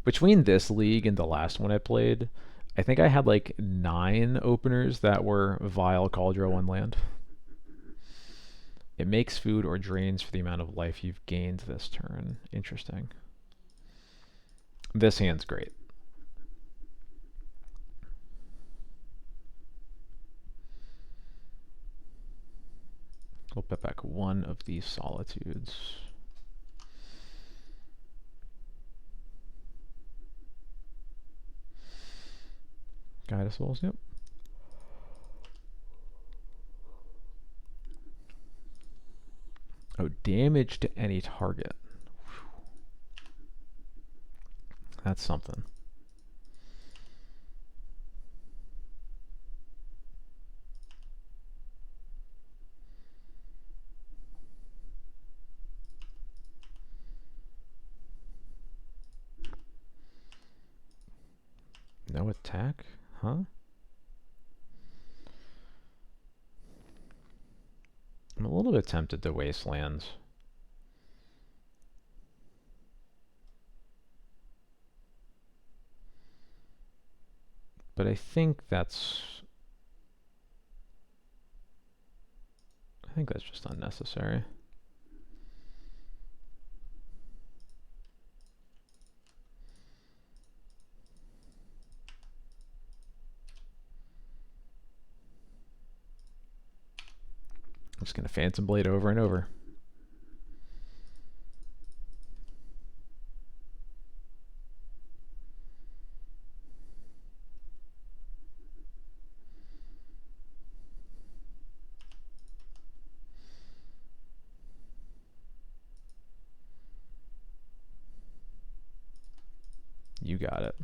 between this league and the last one I played, I think I had like 9 openers that were Vile Cauldron 1 land. It makes food or drains for the amount of life you've gained this turn. Interesting. This hand's great. We'll put back 1 of these Solitudes. Guide Souls, yep. Oh, damage to any target. That's something. No attack? Huh? I'm a little bit tempted to Wastelands. But I think that's just unnecessary. I'm just gonna Phantom Blade over and over. You got it.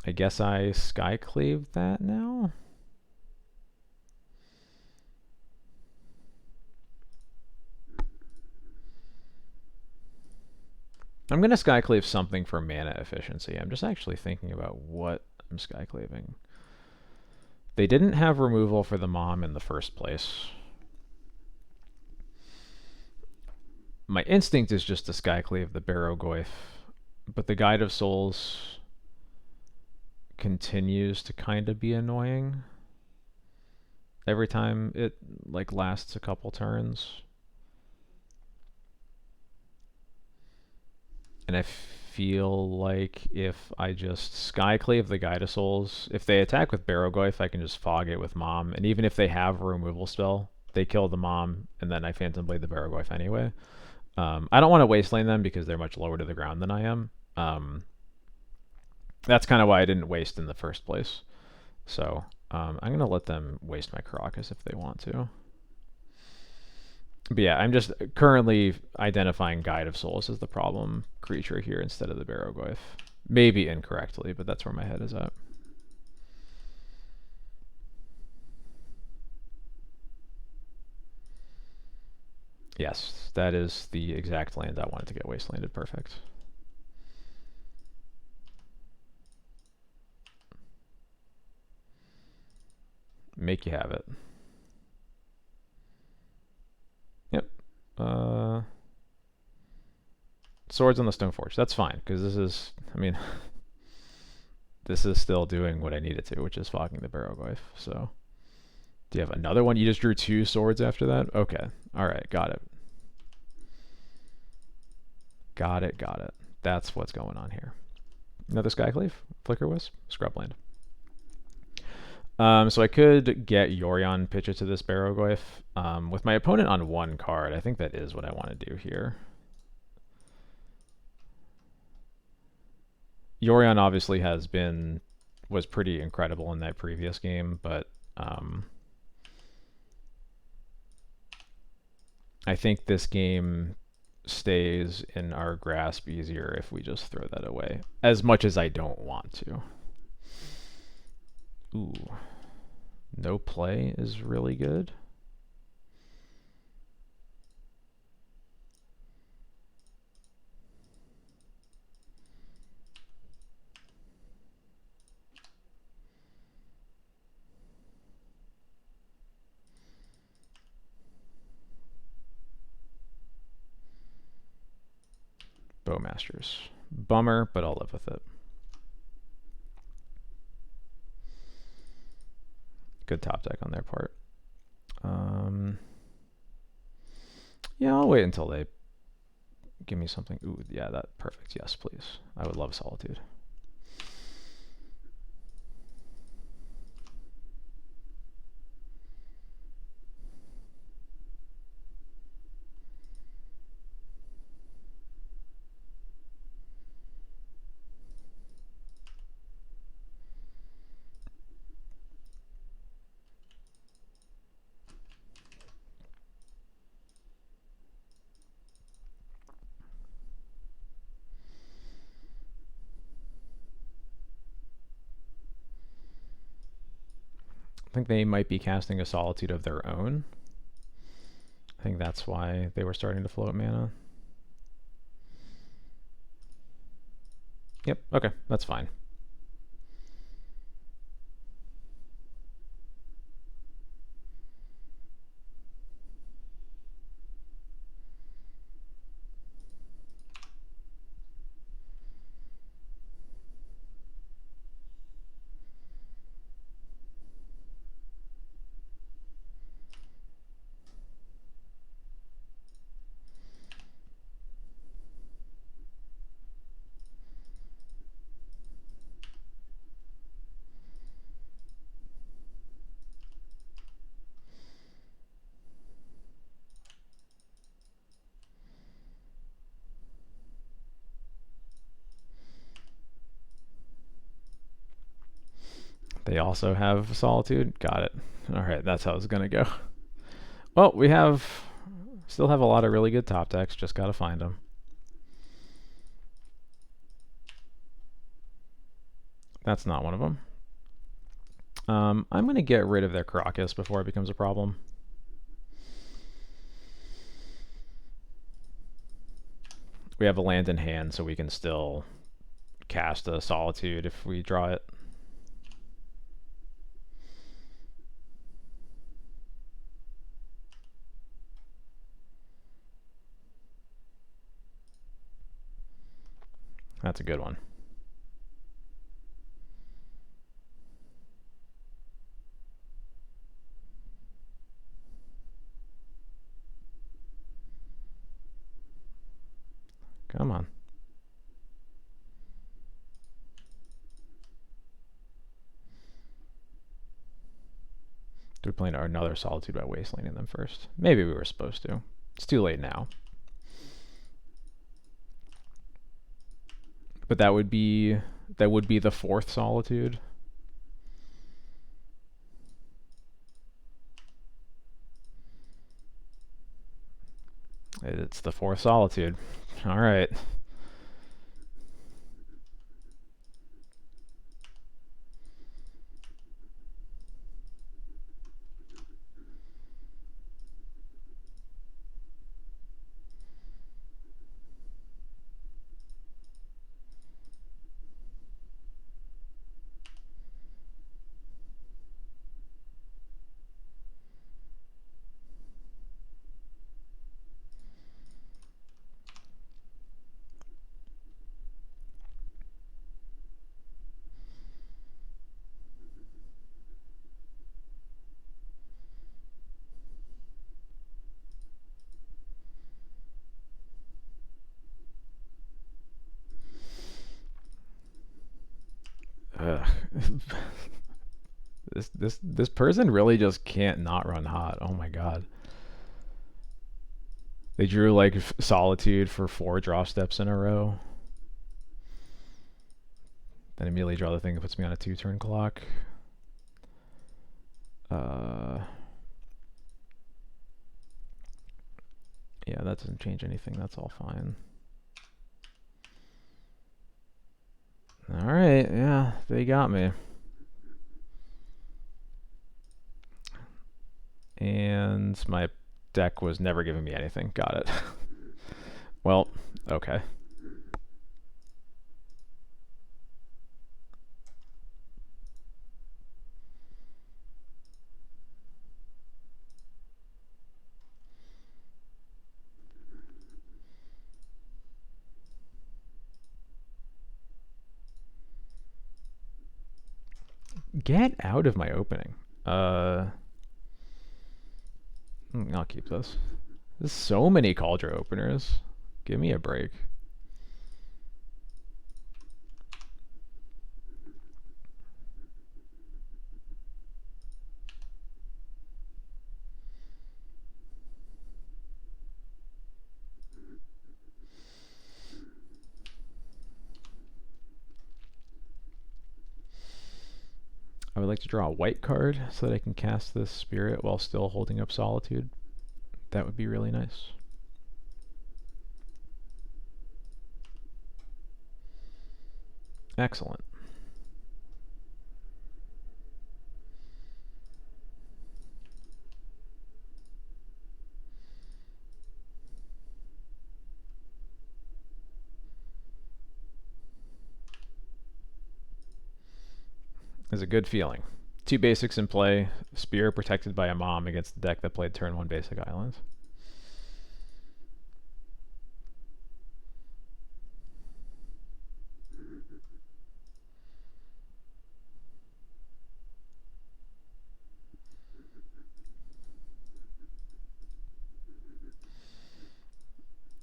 I guess I skyclaved that now? I'm going to skyclave something for mana efficiency. I'm just actually thinking about what I'm skyclaving. They didn't have removal for the mom in the first place. My instinct is just to skyclave the Barrowgoyf, but the Guide of Souls continues to kind of be annoying every time it like lasts a couple turns. And I feel like if I just skyclave the Guide of Souls, if they attack with Barrowgoyf, I can just fog it with Mom. And even if they have a removal spell, they kill the Mom, and then I Phantom Blade the Barrowgoyf anyway. I don't want to Wasteland them because they're much lower to the ground than I am. That's kind of why I didn't waste in the first place. So I'm going to let them waste my Karakas if they want to. But yeah, I'm just currently identifying Guide of Souls as the problem creature here instead of the Barrowgoyf. Maybe incorrectly, but that's where my head is at. Yes, that is the exact land I wanted to get wastelanded. Perfect. Make you have it. Yep. Swords on the Stoneforge. That's fine, because this is, I mean, this is still doing what I need it to, which is fogging the Barrowgoyf. So, do you have another one? You just drew 2 swords after that? Okay. Alright, got it. Got it. That's what's going on here. Another Skyclave? Flicker Wisp? Scrubland. So I could get Yorion pitch it to this Barrowgoyf. With my opponent on 1 card, I think that is what I want to do here. Yorion obviously was pretty incredible in that previous game, but I think this game stays in our grasp easier if we just throw that away, as much as I don't want to. Ooh. No play is really good. Bowmasters. Bummer, but I'll live with it. Good top deck on their part. Yeah, I'll wait until they give me something. Ooh, yeah, that perfect. Yes, please. I would love Solitude. I think they might be casting a Solitude of their own. I think that's why they were starting to float mana. Yep, okay, that's fine. They also have Solitude. Got it. All right, that's how it's gonna go. Well, we still have a lot of really good top decks. Just gotta find them. That's not one of them. I'm gonna get rid of their Caracas before it becomes a problem. We have a land in hand, so we can still cast a Solitude if we draw it. That's a good one. Come on. Do we play another Solitude by wastelanding them first? Maybe we were supposed to. It's too late now. But that would be the fourth Solitude. It's the fourth Solitude. All right. This person really just can't not run hot. Oh my god. They drew like Solitude for 4 draw steps in a row. Then immediately draw the thing that puts me on a 2-turn clock. Yeah, that doesn't change anything. That's all fine. Alright, yeah, they got me. And my deck was never giving me anything. Got it. Well, okay. Get out of my opening. I'll keep this. There's so many Cauldron openers. Give me a break. I would like to draw a white card so that I can cast this Spirit while still holding up Solitude. That would be really nice. Excellent. Is a good feeling. 2 basics in play. Spear protected by a mom against the deck that played turn 1 basic islands.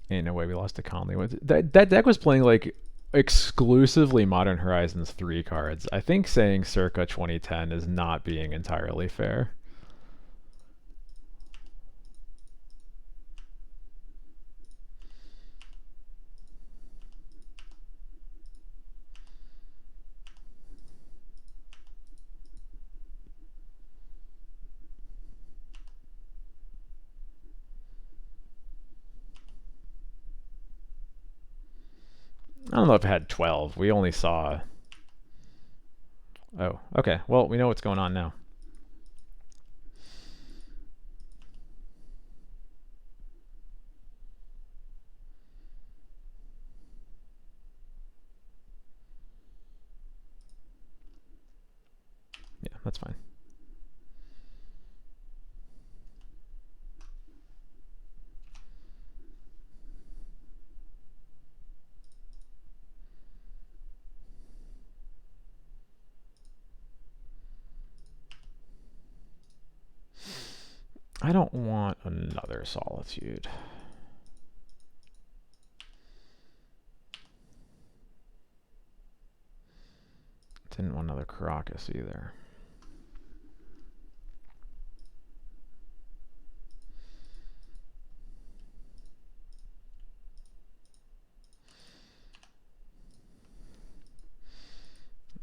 Ain't no way we lost to Conley. That deck was playing like exclusively Modern Horizons 3 cards. I think saying circa 2010 is not being entirely fair. don't know if it had 12. We only saw... Oh, okay. Well, we know what's going on now. Yeah, that's fine. I don't want another Solitude. Didn't want another Caracas either.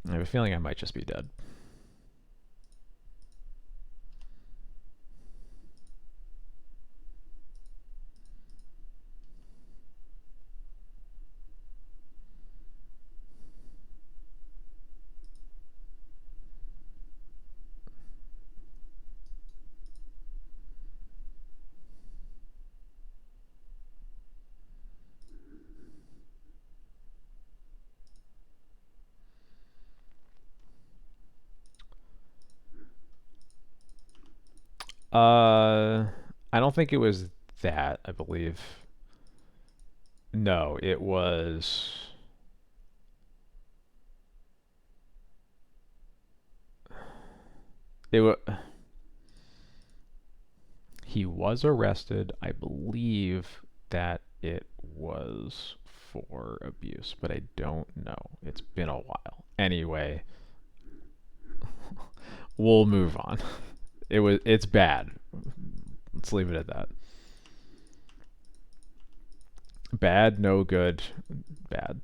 I have a feeling I might just be dead. I don't think it was that, I believe. No, it was... He was arrested. I believe that it was for abuse, but I don't know. It's been a while. Anyway, we'll move on. It's bad. Let's leave it at that. Bad, no good, bad.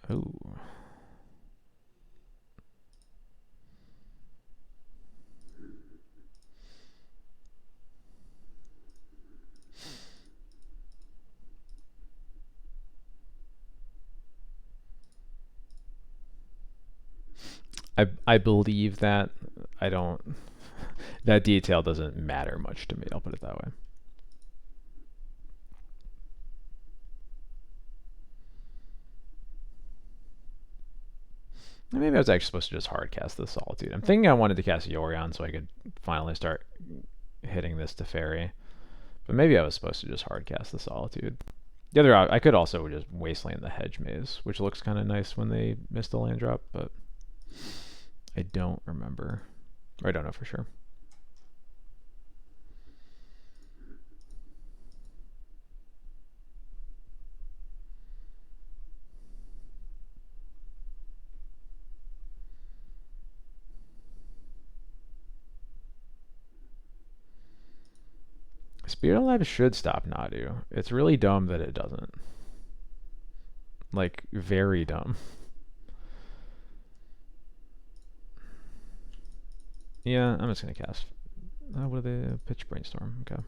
Oh. I believe that. I don't... That detail doesn't matter much to me, I'll put it that way. Maybe I was actually supposed to just hard cast this Solitude. I'm thinking I wanted to cast Yorion so I could finally start hitting this Teferi. But maybe I was supposed to just hard cast the Solitude. The other, I could also just Wasteland the Hedge Maze, which looks kind of nice when they missed a land drop, but I don't remember. Or I don't know for sure. Spirit Alive should stop Nadu. It's really dumb that it doesn't. Like, very dumb. Yeah, I'm just going to cast. What are they? Pitch Brainstorm. Okay.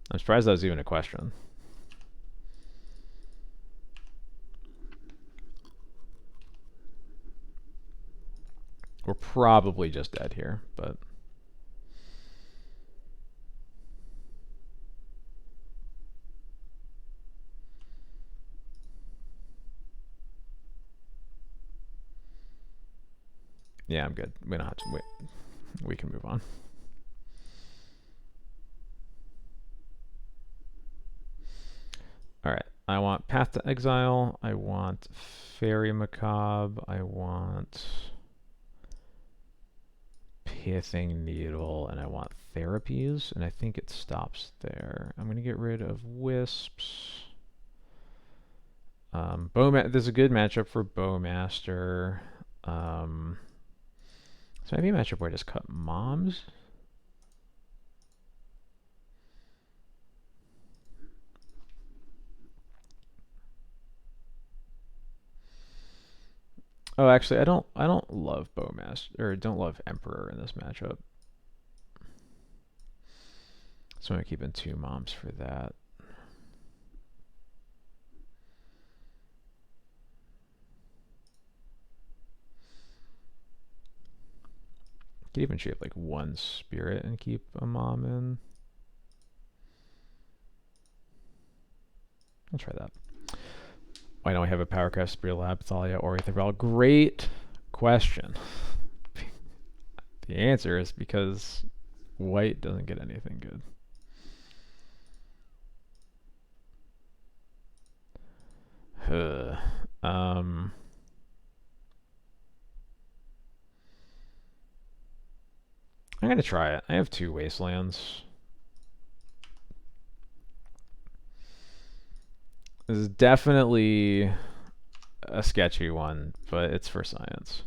I'm surprised that was even a question. We're probably just dead here, but... Yeah, I'm good. We don't have to wait. We can move on. Alright. I want Path to Exile. I want Fairy Macabre. I want Pithing Needle. And I want Therapies. And I think it stops there. I'm going to get rid of Wisps. There's a good matchup for Bowmaster. So maybe a matchup where I just cut Moms. Oh, actually, I don't love Bowmaster or don't love Emperor in this matchup. So I'm keeping 2 moms for that. Could even shape like 1 spirit and keep a mom in. I'll try that. Why don't we have a Powercraft, Spirit Lab, Thalia, or Aetherval? Great question. The answer is because white doesn't get anything good. I'm gonna try it. I have 2 wastelands. This is definitely a sketchy one, but it's for science.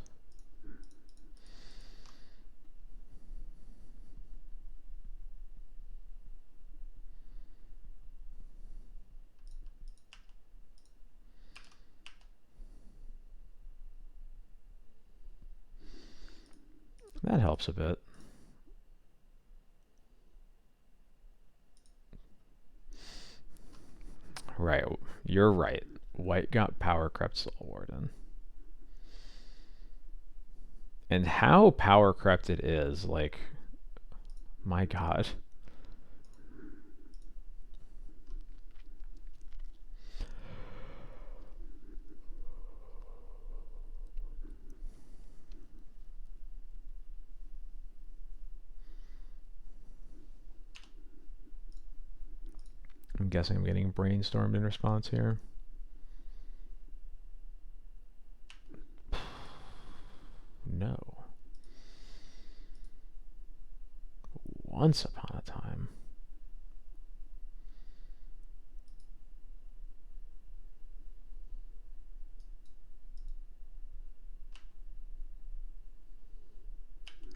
That helps a bit. Right, you're right. White got Power Crept Soul Warden. And how Power Crept it is, like, my god. I'm guessing I'm getting brainstormed in response here. No. Once upon a time.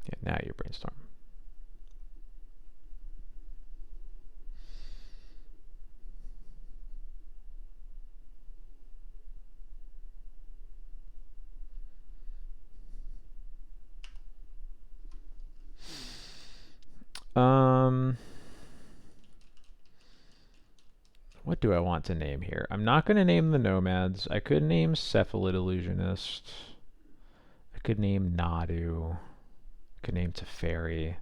Yeah, now you brainstorm. What do I want to name here? I'm not going to name the Nomads. I could name Cephalid Illusionist. I could name Nadu. I could name Teferi.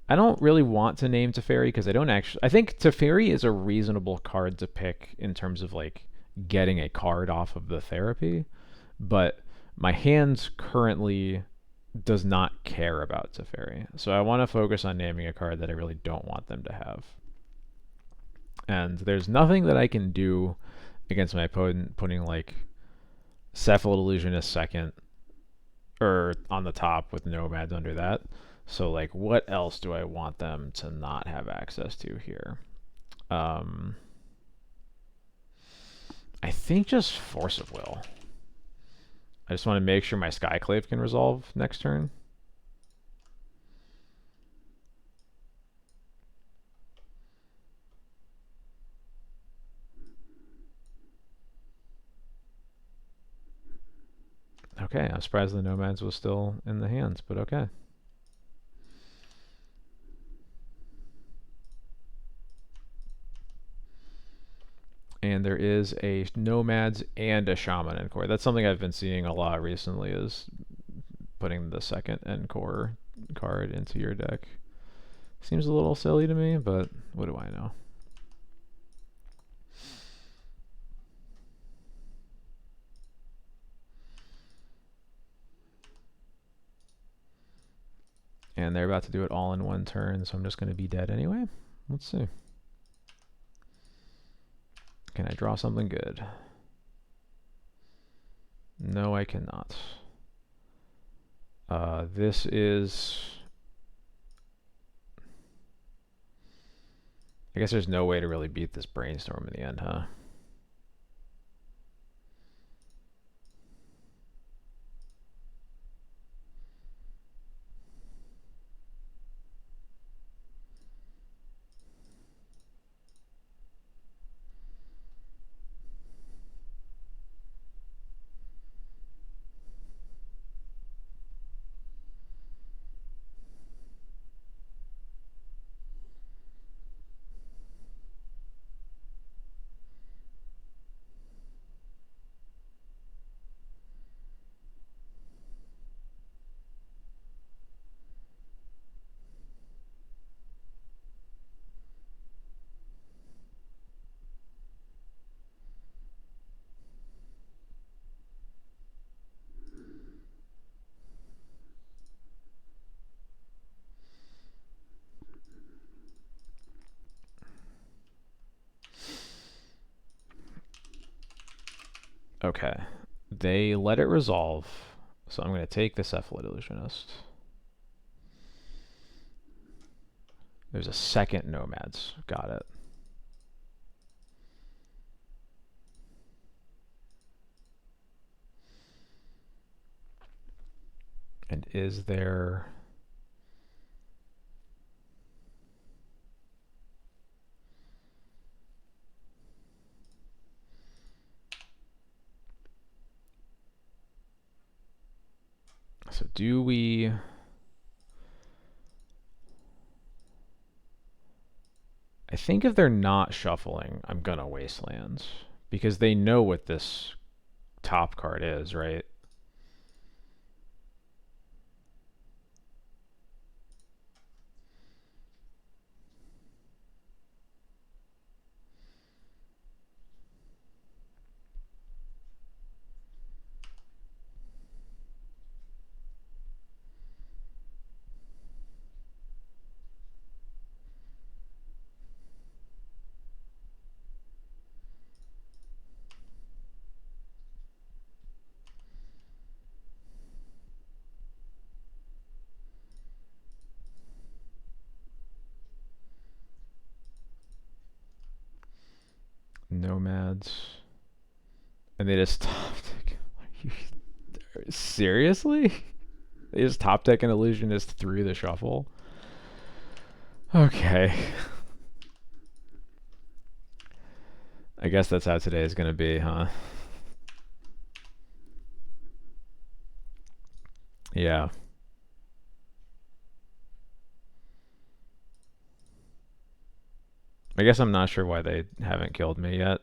I don't really want to name Teferi because I think Teferi is a reasonable card to pick in terms of like getting a card off of the therapy, but my hand currently does not care about Teferi. So I want to focus on naming a card that I really don't want them to have. And there's nothing that I can do against my opponent putting like Cephalid Illusionist second or on the top with Nomads under that. So like what else do I want them to not have access to here? I think just Force of Will. I just want to make sure my Skyclave can resolve next turn. Okay, I'm surprised the Nomads was still in the hands, but okay. And there is a Nomads and a Shaman Encore. That's something I've been seeing a lot recently, is putting the second Encore card into your deck. Seems a little silly to me, but what do I know? And they're about to do it all in one turn, so I'm just going to be dead anyway. Let's see. Can I draw something good? No, I cannot. This is... I guess there's no way to really beat this brainstorm in the end, huh? Okay. They let it resolve, so I'm going to take the Cephalid Illusionist. There's a second Nomads. Got it. And is there... So do we... I think if they're not shuffling, I'm going to Wastelands. Because they know what this top card is, right? Nomads. And they just top deck. Seriously? They just top deck an Illusionist through the shuffle? Okay. I guess that's how today is going to be, huh? Yeah. I guess I'm not sure why they haven't killed me yet.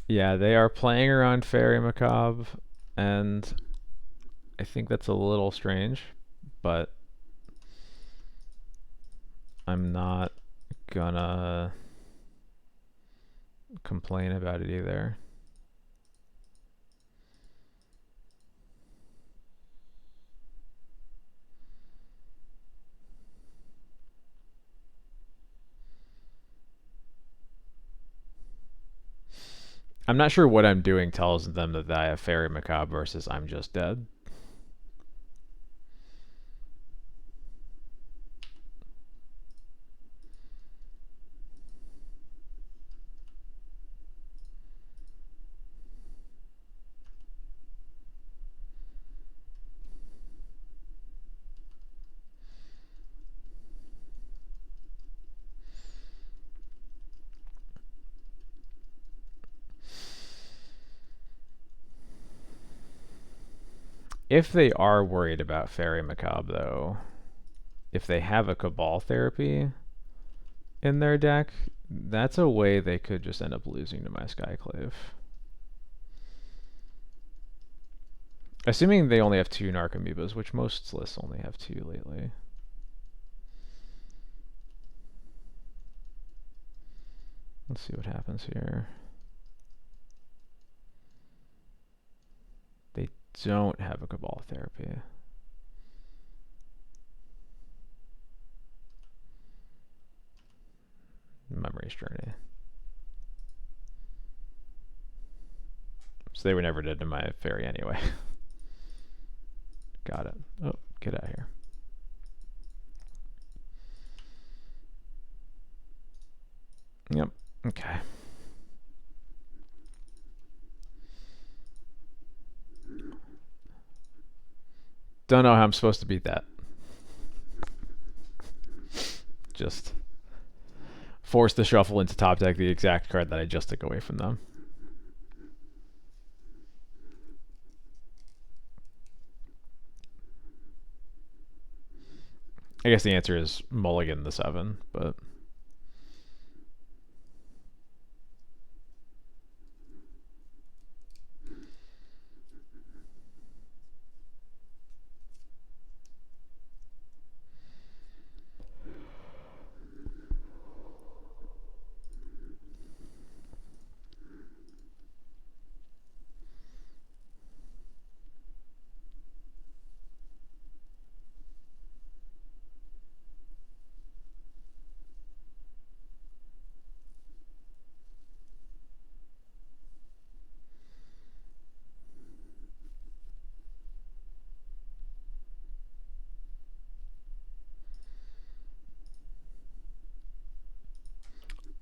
Yeah, they are playing around Fairy Macabre, and I think that's a little strange, but I'm not gonna complain about it either. I'm not sure what I'm doing tells them that I have Fairy Macabre versus I'm just dead. If they are worried about Fairy Macabre, though, if they have a Cabal Therapy in their deck, that's a way they could just end up losing to my Skyclave. Assuming they only have 2 Narcomoebas, which most lists only have 2 lately. Let's see what happens here. They don't have a Cabal Therapy. Memory's Journey. So they were never dead to my Fairy anyway. Got it. Oh, get out of here. Yep. Okay. Don't know how I'm supposed to beat that. Just force the shuffle into top deck the exact card that I just took away from them. I guess the answer is mulligan the 7, but...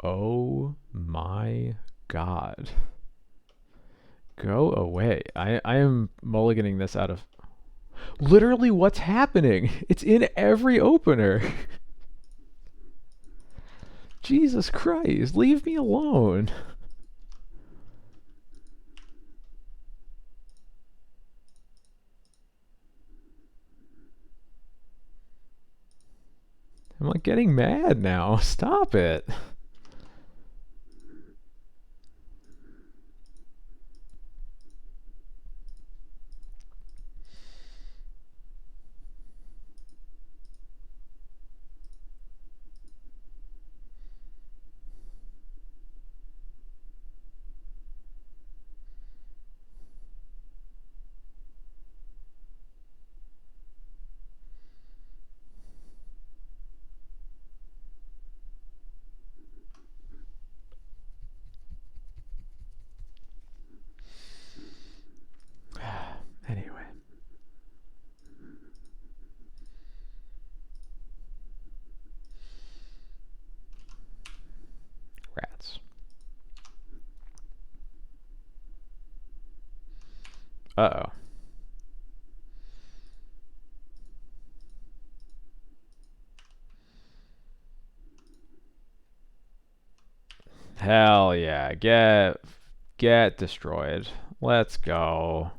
Oh my god. Go away. I am mulliganing this out of... Literally, what's happening? It's in every opener. Jesus Christ, leave me alone. I'm like getting mad now. Stop it. Anyway. Rats. Uh-oh. Hell yeah. Get destroyed. Let's go.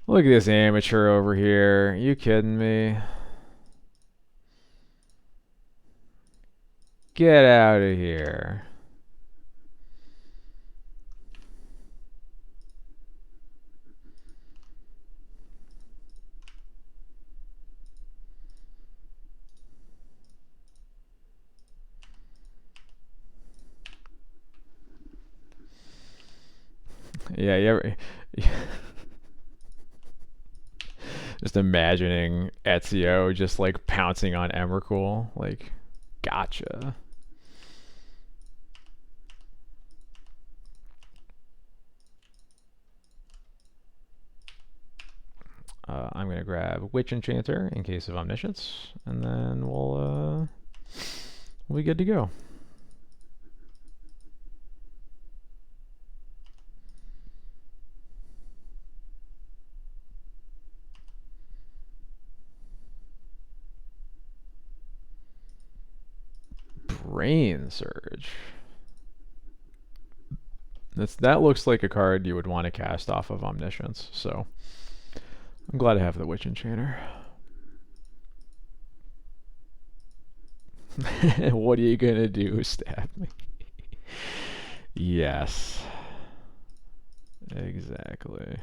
Look at this amateur over here. You kidding me? Get out of here. Yeah, just imagining Ezio just like pouncing on Emrakul. Like, gotcha. I'm gonna grab Witch Enchanter in case of Omniscience, and then we'll be good to go. Brain Surge. That looks like a card you would want to cast off of Omniscience, so I'm glad to have the Witch Enchanter. What are you gonna do? Stab me? Yes. Exactly.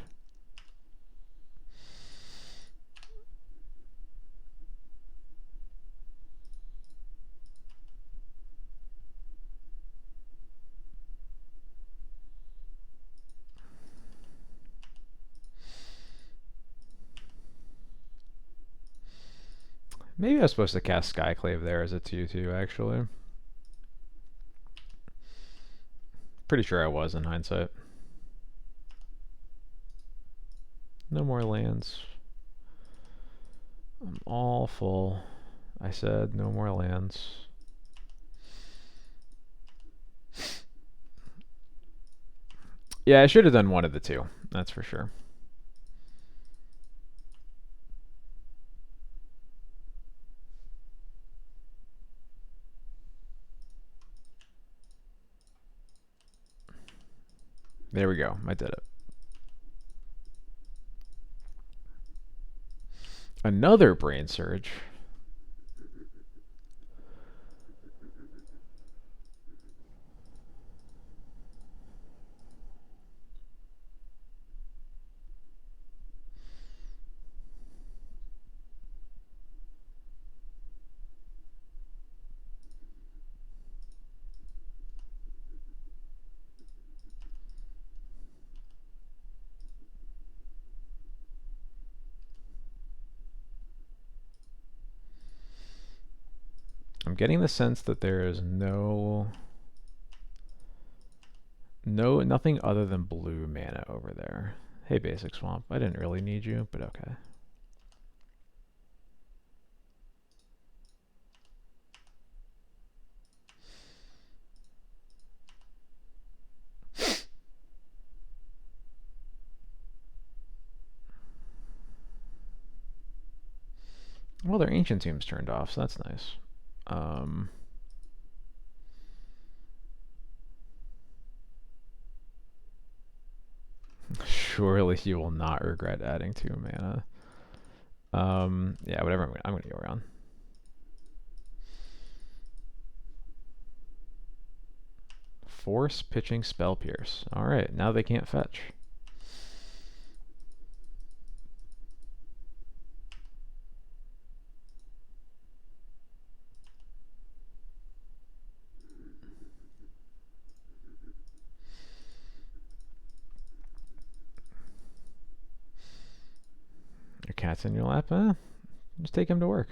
Maybe I was supposed to cast Skyclave there as a 2/2, actually. Pretty sure I was in hindsight. No more lands. I'm all full. I said no more lands. Yeah, I should have done one of the two. That's for sure. There we go. I did it. Another brain surge. I'm getting the sense that there is nothing other than blue mana over there. Hey, Basic Swamp. I didn't really need you, but okay. Well, their Ancient Tomb's turned off, so that's nice. Surely you will not regret adding 2 mana. Yeah, whatever. I'm gonna go around. Force pitching Spell Pierce. All right, now they can't fetch. Your cat's in your lap, huh? Just take him to work.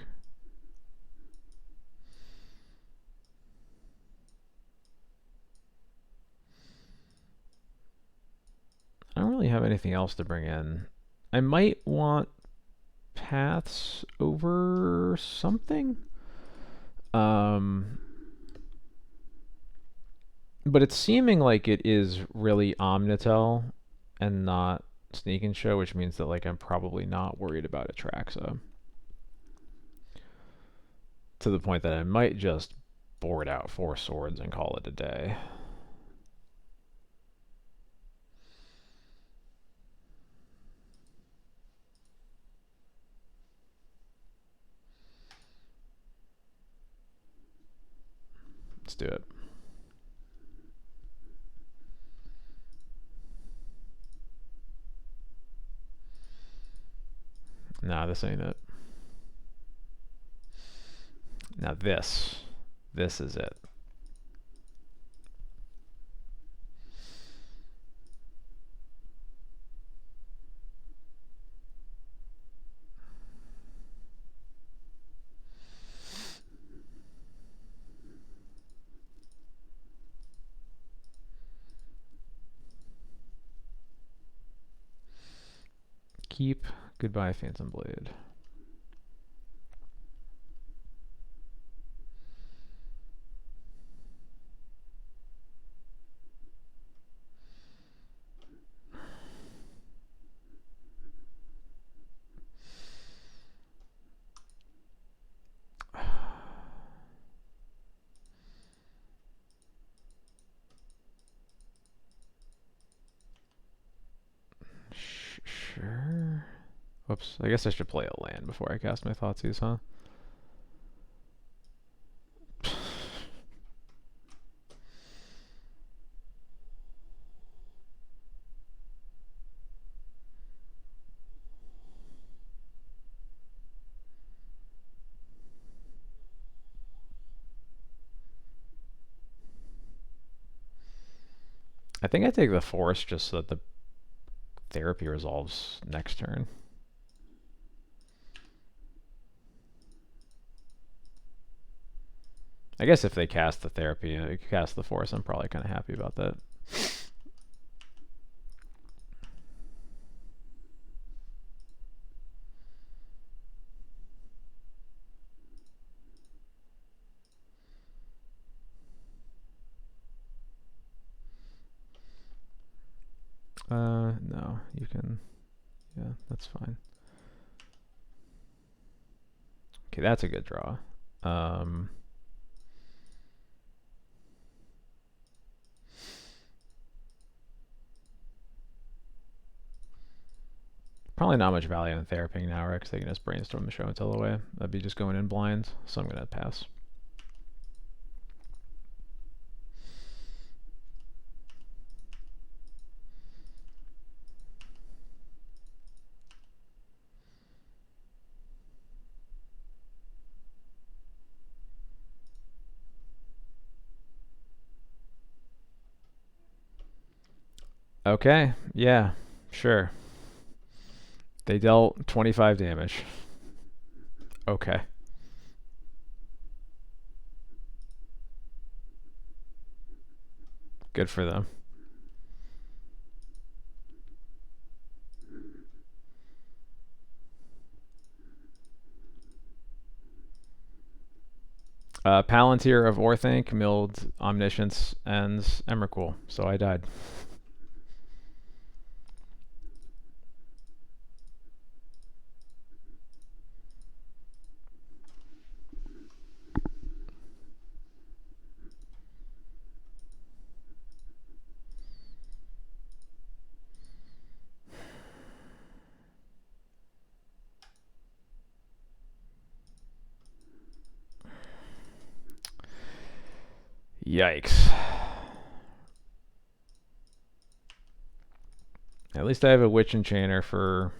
I don't really have anything else to bring in. I might want paths over something. But it's seeming like it is really Omnitel and not Sneak and Show, which means that like I'm probably not worried about Atraxa. To the point that I might just board out 4 swords and call it a day. Let's do it. Nah, this ain't it. Now this is it. Keep. Goodbye, Phantom Blade. Sure. Whoops. I guess I should play a land before I cast my Thoughtseize, huh? I think I take the Force just so that the Therapy resolves next turn. I guess if they cast the Therapy and cast the Force, I'm probably kind of happy about that. No, you can. Yeah, that's fine. Okay, that's a good draw. Probably not much value in Theraping now, right? Because they can just brainstorm the show and tell away. That'd be just going in blind, so I'm going to pass. Okay, yeah, sure. They dealt 25 damage. Okay. Good for them. Palantir of Orthanc milled Omniscience and Emrakul, so I died. Yikes. At least I have a Witch Enchanter for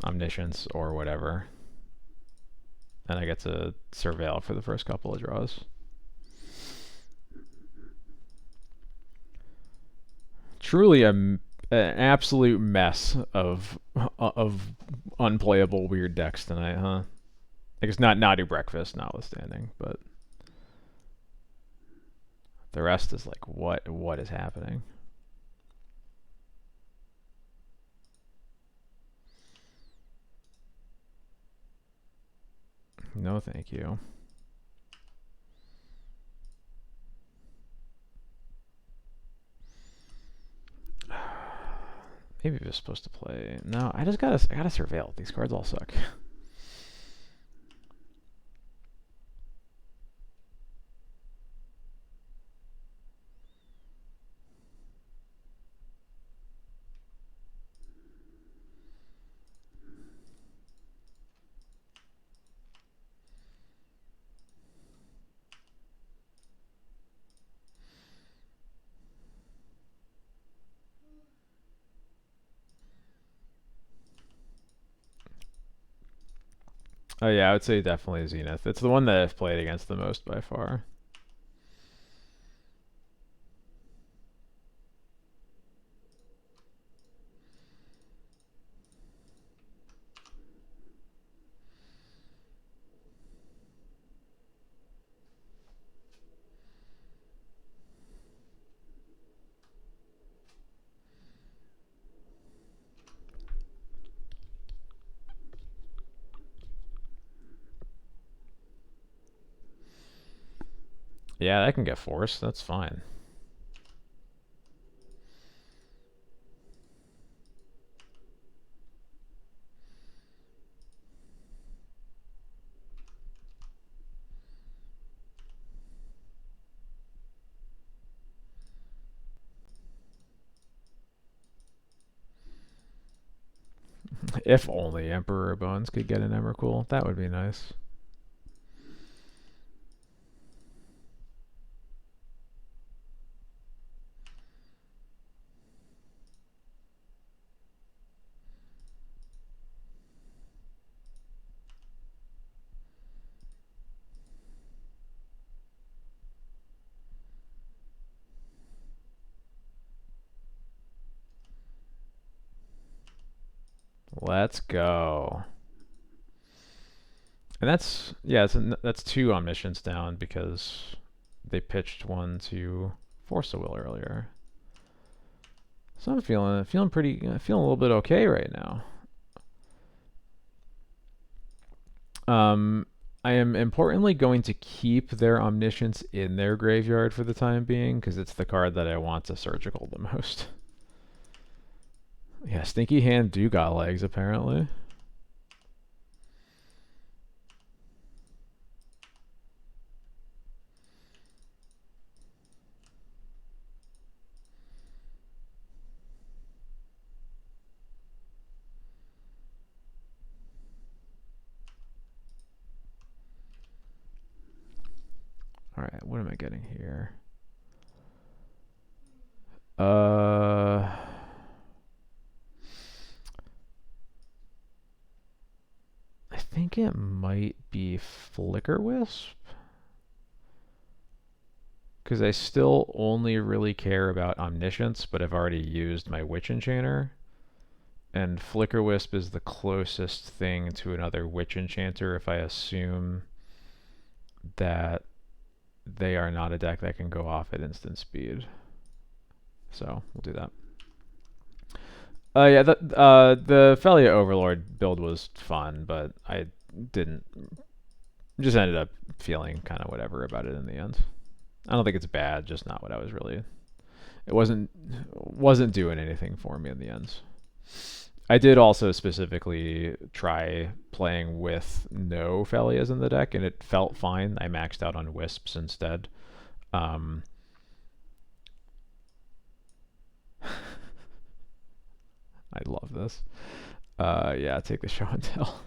Omniscience or whatever. And I get to Surveil for the first couple of draws. Truly an absolute mess of unplayable weird decks tonight, huh? I guess not Naughty Breakfast notwithstanding, but the rest is like, what is happening? No, thank you. Maybe we're supposed to play. No, I gotta Surveil. These cards all suck. Oh yeah, I would say definitely Zenith. It's the one that I've played against the most by far. Yeah, that can get forced. That's fine. If only Emperor Bones could get an Emrakul, that would be nice. Let's go. And that's that's 2 Omniscience down because they pitched one to Force a Will earlier. So I'm feeling feeling a little bit okay right now. I am importantly going to keep their Omniscience in their graveyard for the time being because it's the card that I want to surgical the most. Yeah, Stinky Hand do got legs apparently. Alright, what am I getting here? I think it might be Flicker Wisp. Because I still only really care about Omniscience, but I've already used my Witch Enchanter. And Flicker Wisp is the closest thing to another Witch Enchanter if I assume that they are not a deck that can go off at instant speed. So we'll do that. Yeah, the Felia Overlord build was fun, but I didn't. Just ended up feeling kind of whatever about it in the end. I don't think it's bad, just not what I was really. It wasn't doing anything for me in the end. I did also specifically try playing with no Felias in the deck, and it felt fine. I maxed out on Wisps instead. I love this. Yeah, take the show and tell.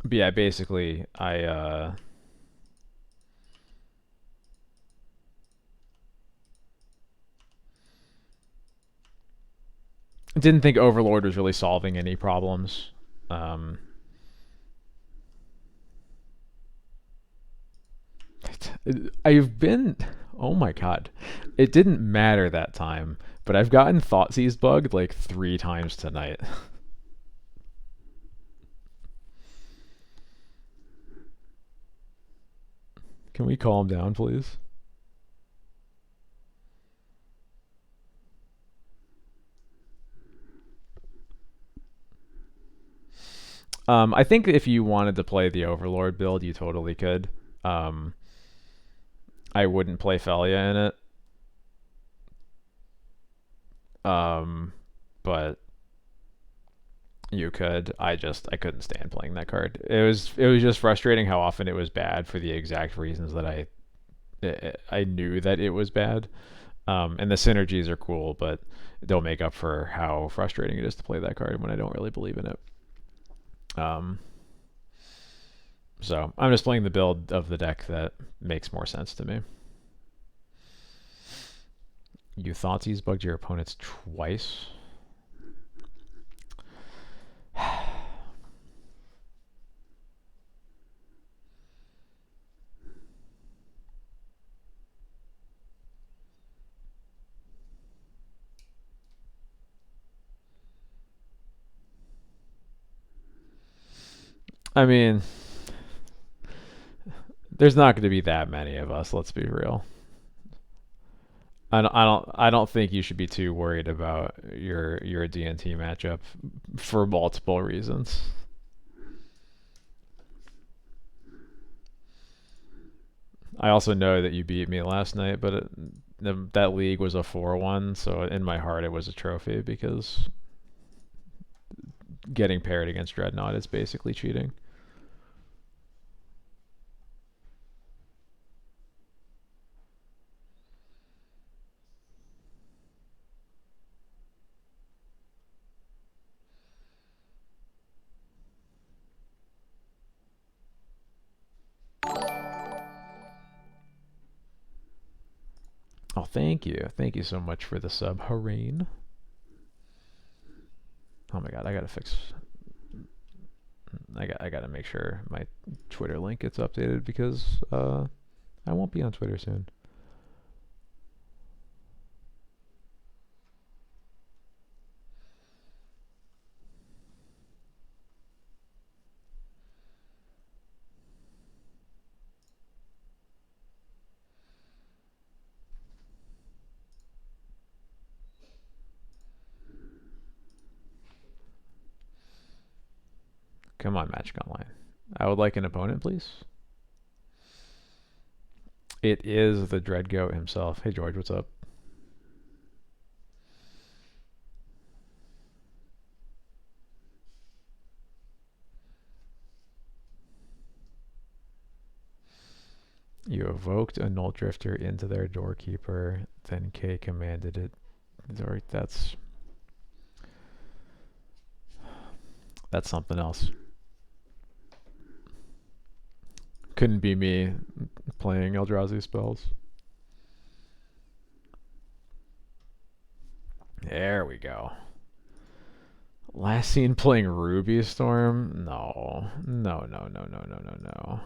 But yeah, basically, I didn't think Overlord was really solving any problems. I've been, oh my god, it didn't matter that time, but I've gotten Thoughtseize bugged like 3 times tonight. Can we calm down, please? I think if you wanted to play the Overlord build, you totally could. I wouldn't play Felia in it. But you could. I couldn't stand playing that card. It was just frustrating how often it was bad for the exact reasons that I knew that it was bad. And the synergies are cool, but they'll make up for how frustrating it is to play that card when I don't really believe in it. So I'm just playing the build of the deck that makes more sense to me. You Thoughtseize bugged your opponents twice. I mean, there's not going to be that many of us. Let's be real. I don't think you should be too worried about your DNT matchup for multiple reasons. I also know that you beat me last night, but that league was a 4-1, so in my heart it was a trophy because getting paired against Dreadnought is basically cheating. Oh, thank you. Thank you so much for the sub, Hareen. Oh my god, I gotta fix. I gotta make sure my Twitter link gets updated because I won't be on Twitter soon. Come on, Magic Online. I would like an opponent, please. It is the Dreadgoat himself. Hey, George, what's up? You evoked a Null Drifter into their Doorkeeper, then K commanded it. That's... That's something else. Couldn't be me playing Eldrazi spells. There we go. Last seen playing Ruby Storm? No. No, no, no, no, no, no, no.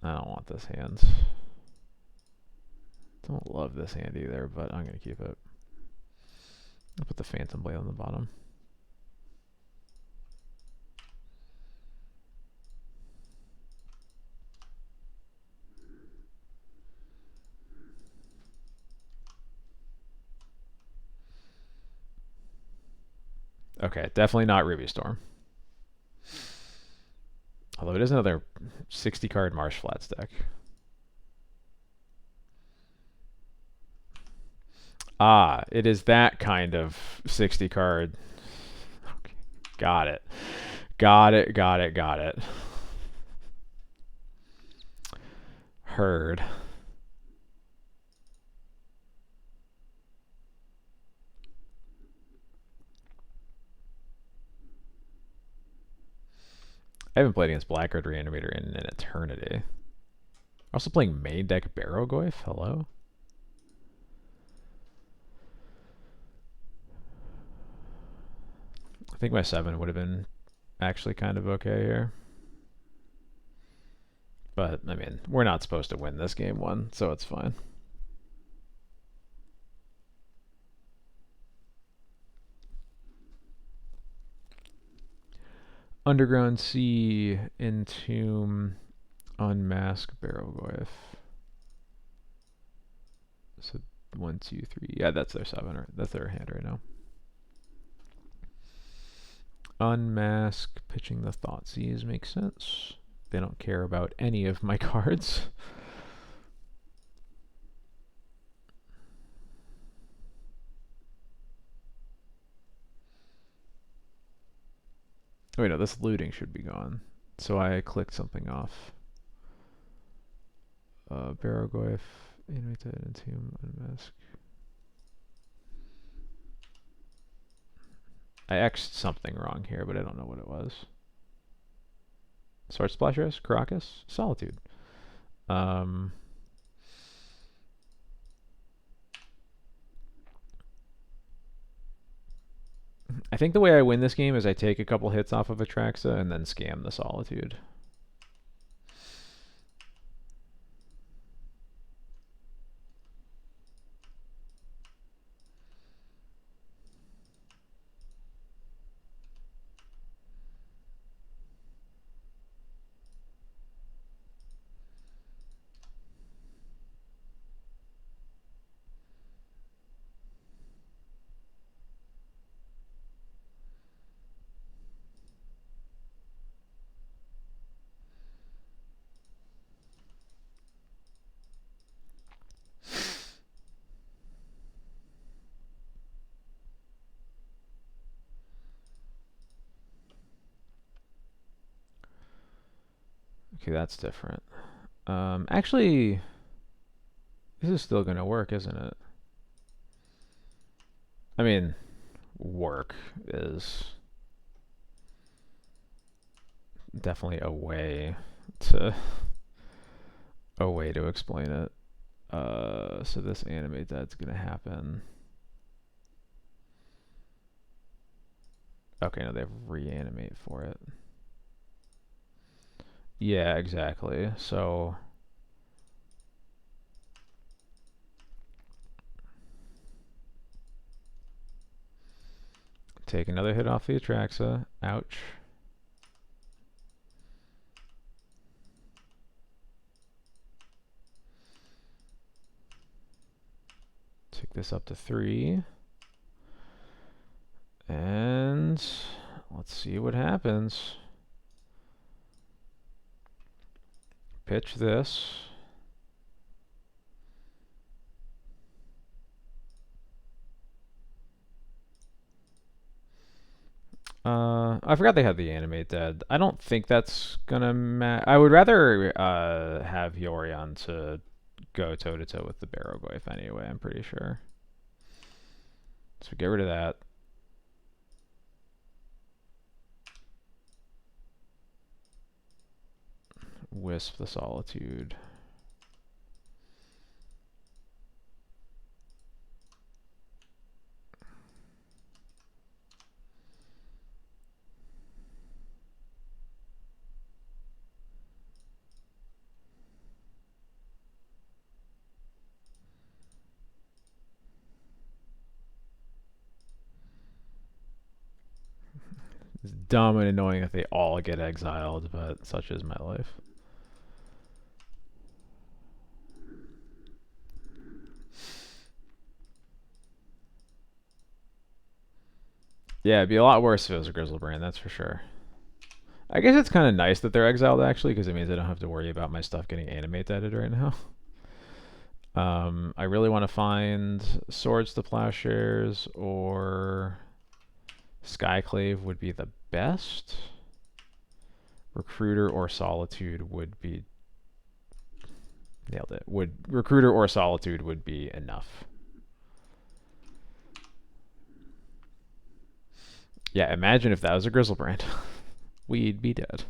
I don't want this hand. Don't love this hand either, but I'm going to keep it. I'll put the Phantom Blade on the bottom. Okay, definitely not Ruby Storm. Although it is another 60 card Marsh Flats deck. Ah, it is that kind of 60 card. Okay. Got it. Got it, got it, got it. Heard. I haven't played against Blackguard Reanimator in an eternity. Also playing main deck Barrowgoyf? Hello? I think my 7 would have been actually kind of okay here. But, I mean, we're not supposed to win this game 1, so it's fine. Underground Sea, Entomb, Unmask, Barrowgoyf. So 1, 2, 3. Yeah, that's their 7. Right? That's their hand right now. Unmask, pitching the Thoughtseize makes sense. They don't care about any of my cards. Wait, no, this looting should be gone. So I clicked something off. Barrowgoyf, Reanimator, Entomb, Unmask. I X'd something wrong here, but I don't know what it was. Sword Splashers, Caracas, Solitude. I think the way I win this game is I take a couple hits off of Atraxa and then scam the Solitude. Okay, that's different. Actually, this is still going to work, isn't it? I mean, work is definitely a way to explain it. So this animate that's going to happen. Okay, no, they have reanimate for it. Yeah, exactly. So take another hit off the Atraxa. Ouch. Take this up to 3. And let's see what happens. Pitch this. I forgot they had the animate dead. I don't think that's gonna matter. I would rather have Yorion to go toe to toe with the Barrowgoyf anyway. I'm pretty sure. So get rid of that. Wisp the Solitude. It's dumb and annoying that they all get exiled, but such is my life. Yeah, it'd be a lot worse if it was a Grizzlebrand, that's for sure. I guess it's kind of nice that they're exiled, actually, because it means I don't have to worry about my stuff getting animated right now. I really want to find Swords to Plowshares or Skyclave would be the best. Recruiter or Solitude would be... Nailed it. Recruiter or Solitude would be enough. Yeah, imagine if that was a Grizzlebrand. We'd be dead.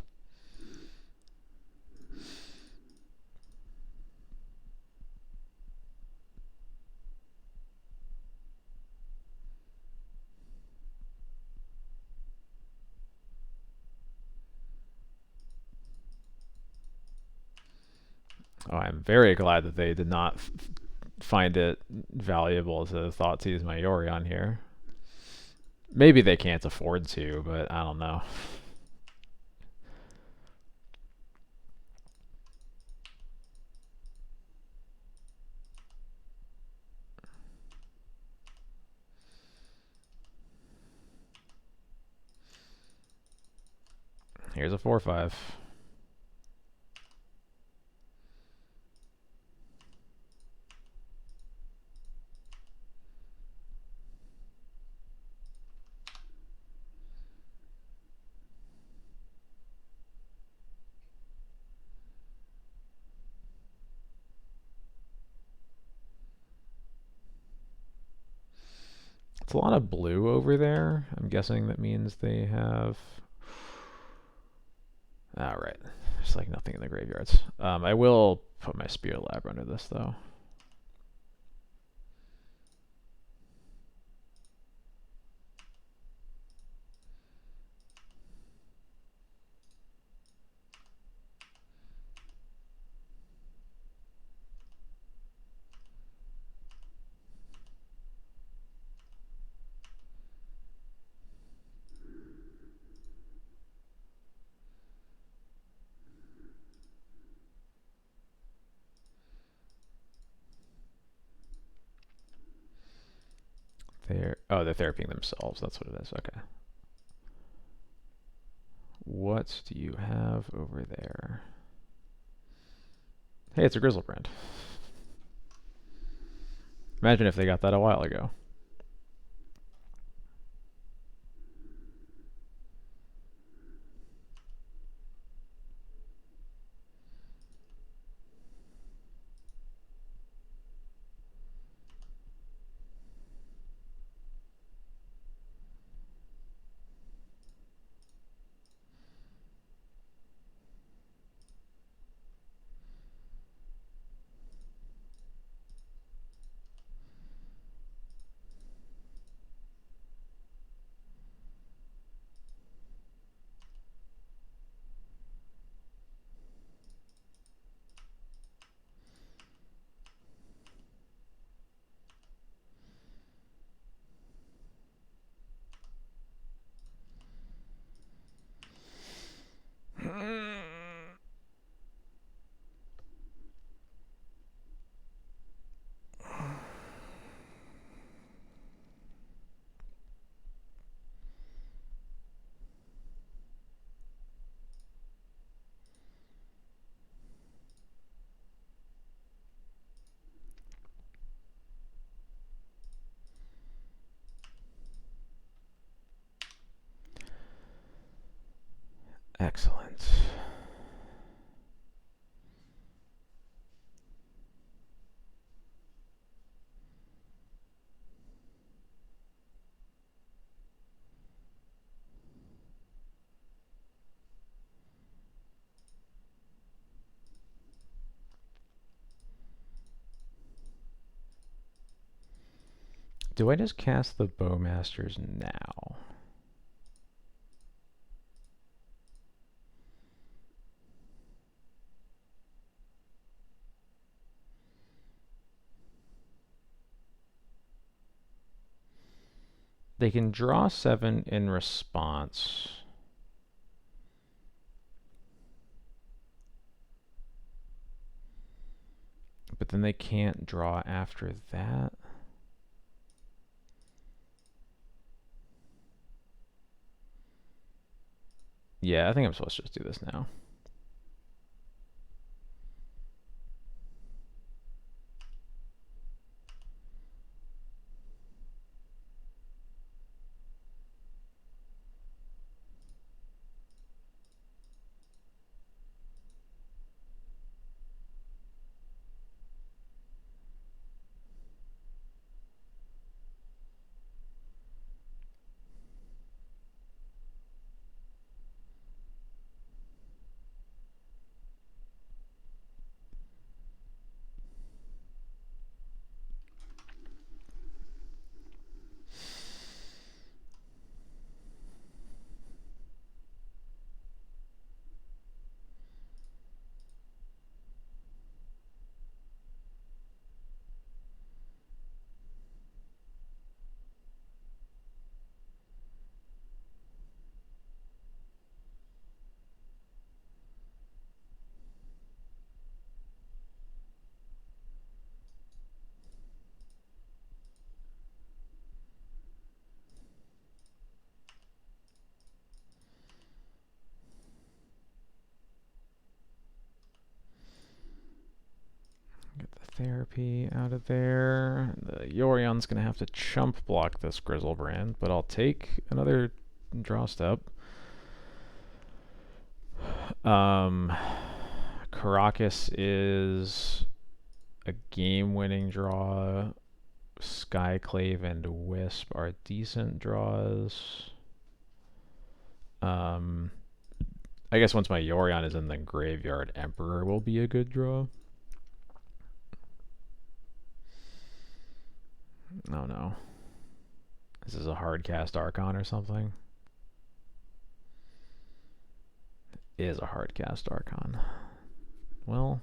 Oh, I'm very glad that they did not find it valuable to Thoughtseize my Yorion here. Maybe they can't afford to, but I don't know. Here's a 4/5. It's a lot of blue over there. I'm guessing that means they have... Ah, right. There's like nothing in the graveyards. I will put my Spear Lab under this, though. They're therapying themselves. That's what it is. Okay. What do you have over there? Hey, it's a Grizzlebrand. Imagine if they got that a while ago. Excellent. Do I just cast the bowmasters now? They can draw 7 in response. But then they can't draw after that. Yeah, I think I'm supposed to just do this now. Get the therapy out of there. The Yorion's going to have to chump block this Grizzlebrand, but I'll take another draw step. Caracas is a game-winning draw. Skyclave and Wisp are decent draws. I guess once my Yorion is in the graveyard, Emperor will be a good draw. Oh no. This is a hard cast Archon or something. It is a hard cast Archon. Well,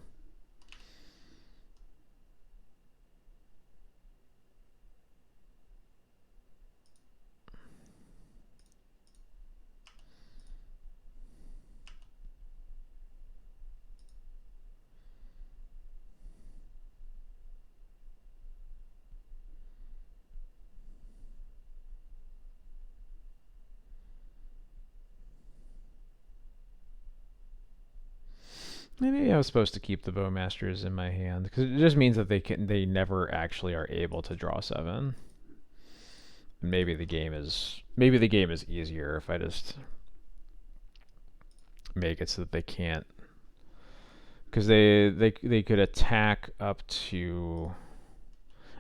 maybe I was supposed to keep the bowmasters in my hand because it just means that they never actually are able to draw 7. Maybe the game is easier if I just make it so that they can't, because they could attack up to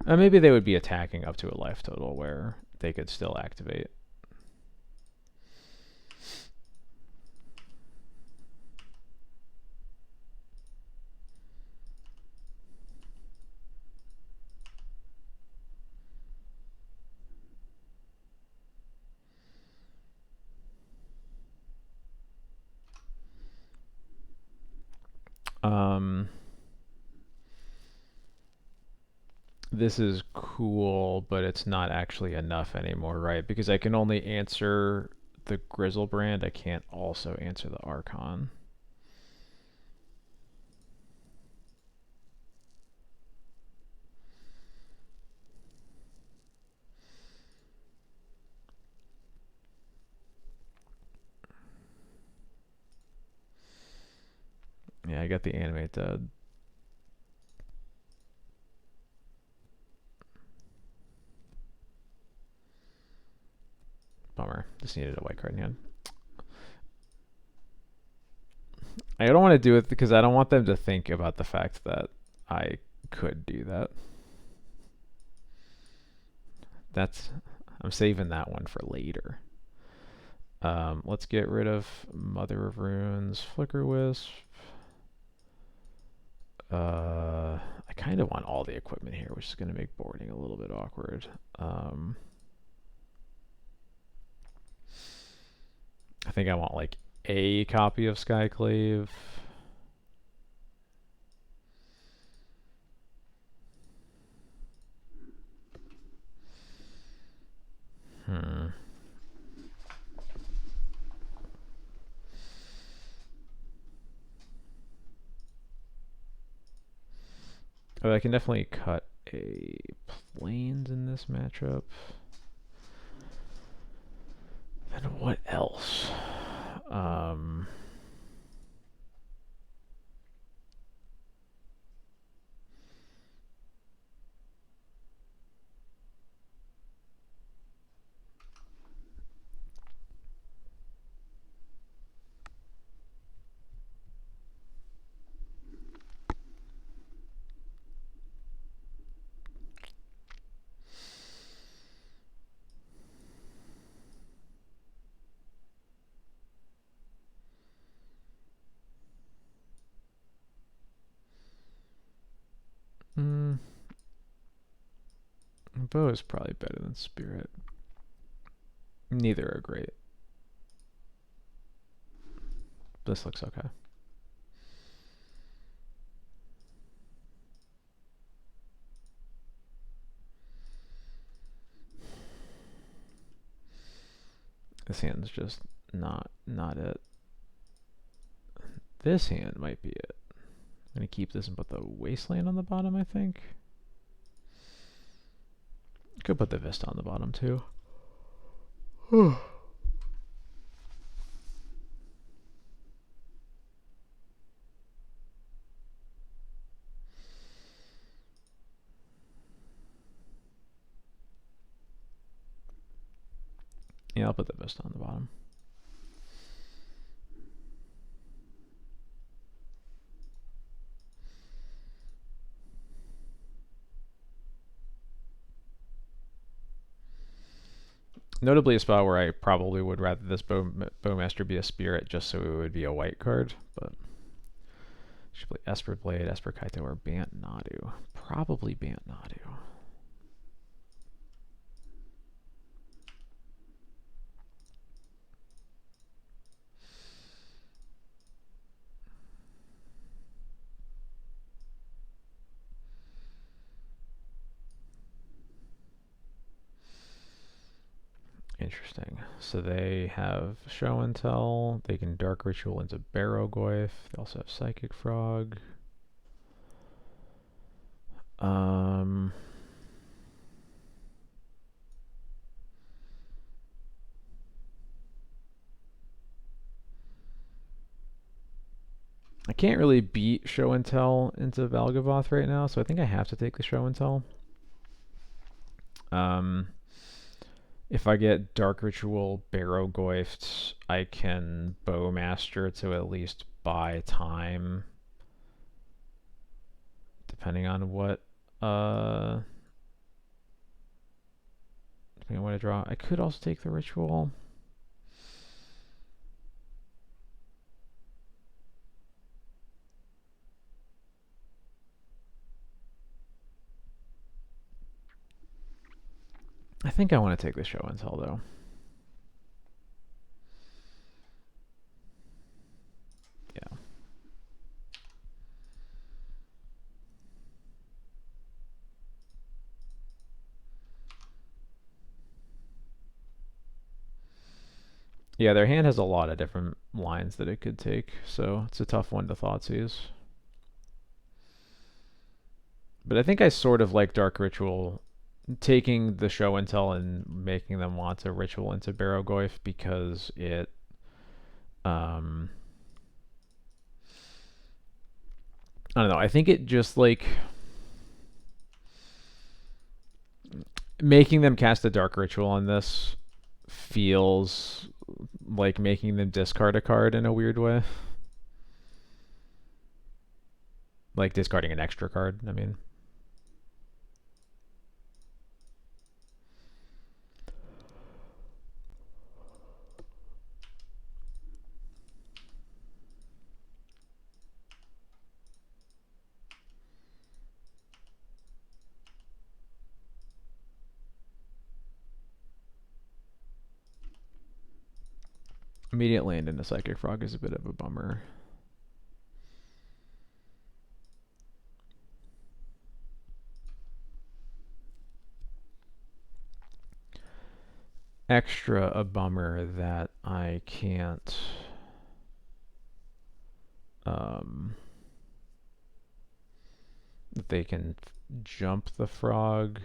maybe they would be attacking up to a life total where they could still activate. This is cool, but it's not actually enough anymore, right? Because I can only answer the Grizzlebrand. I can't also answer the Archon. Yeah, I got the animate dead. Bummer. Just needed a white card in hand. I don't want to do it because I don't want them to think about the fact that I could do that. I'm saving that one for later. Let's get rid of Mother of Runes, Flicker Wisp. I I kind of want all the equipment here, which is going to make boarding a little bit awkward. I think I want like a copy of Skyclave. Oh, I can definitely cut a planes in this matchup. Then what else? Bow is probably better than Spirit. Neither are great. This looks okay. This hand's just not it. This hand might be it. I'm gonna keep this and put the Wasteland on the bottom, I think. Could put the Vista on the bottom too. Yeah, I'll put the Vista on the bottom. Notably a spot where I probably would rather this Bowmaster be a Spirit just so it would be a white card, but should play Esper Blade, Esper Kaito, or Bant Nadu. Probably Bant Nadu. Interesting. So they have Show and Tell. They can Dark Ritual into Barrowgoyf. They also have Psychic Frog. I can't really beat Show and Tell into Valgavoth right now, so I think I have to take the Show and Tell. If I get Dark Ritual Barrowgoyfed, I can Bowmaster to at least buy time, depending on what depending on what I draw. I could also take the Ritual. I think I want to take the Show and Tell though. Yeah. Yeah, their hand has a lot of different lines that it could take, so it's a tough one to Thoughtseize. But I think I sort of like Dark Ritual taking the Show and Tell and making them want to Ritual into Barrowgoyf because it I don't know, I think it just like making them cast a Dark Ritual on this feels like making them discard a card in a weird way. Like discarding an extra card, I mean. Immediate land into Psychic Frog is a bit of a bummer. Extra a bummer that I can't that they can jump the frog.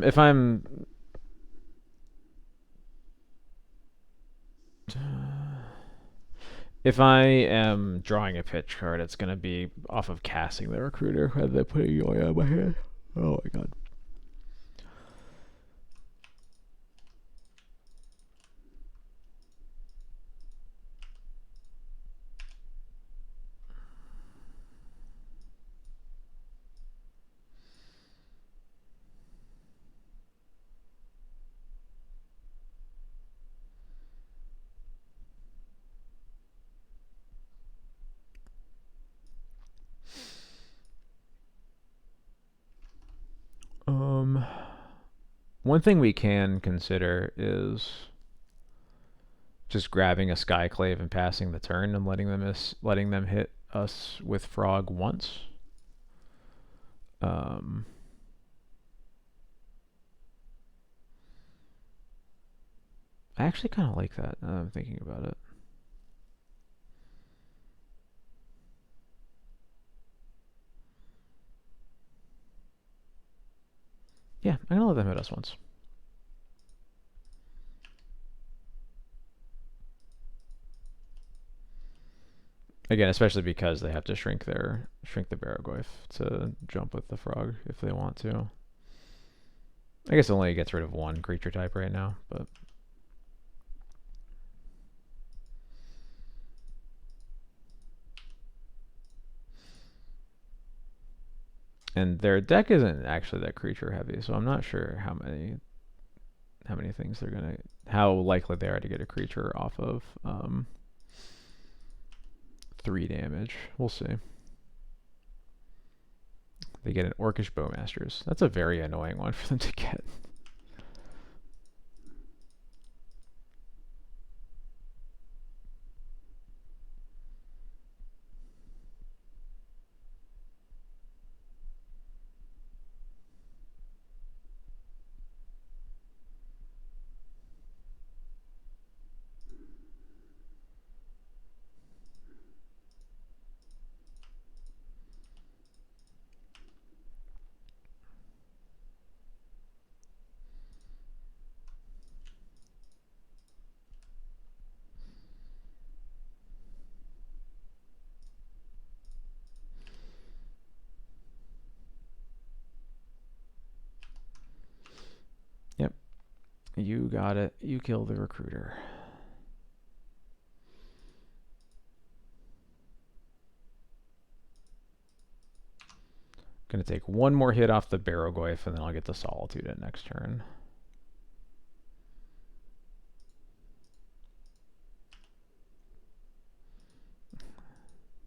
If I'm if I am drawing a pitch card, it's gonna be off of casting the recruiter rather than putting Yoya in my hand. Oh my god. One thing we can consider is just grabbing a Skyclave and passing the turn and letting them hit us with frog once. I actually kind of like that now that I'm thinking about it. Yeah, I'm gonna let them hit us once. Again, especially because they have to shrink the Baraglyph to jump with the frog if they want to. I guess it only gets rid of one creature type right now, but and their deck isn't actually that creature heavy, so I'm not sure how many things they're gonna, how likely they are to get a creature off of 3 damage. We'll see. They get an Orcish Bowmasters. That's a very annoying one for them to get. Yep. You got it. You killed the recruiter. Gonna take one more hit off the Baraglyph, and then I'll get the Solitude at next turn.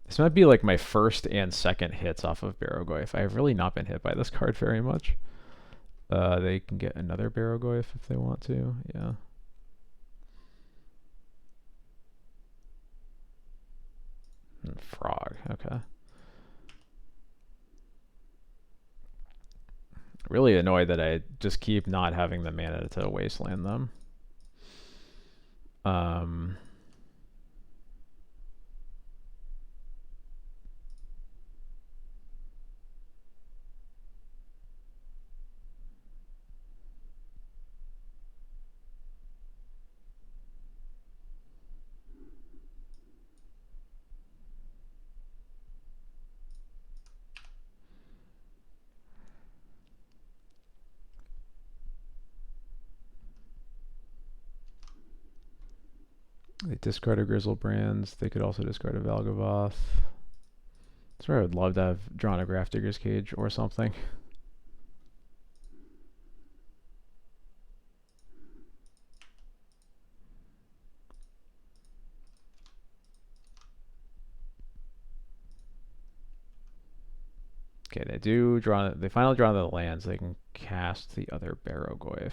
This might be like my first and second hits off of Baraglyph. I have really not been hit by this card very much. They can get another Baraglyph if they want to. Yeah. Frog. Okay. Really annoyed that I just keep not having the mana to wasteland them. They discard a Grizzlebrands. They could also discard a Valgavoth. That's where I would love to have drawn a Grafdigger's Cage or something. Okay, they do draw. They finally draw the lands. They can cast the other Barrogoyf.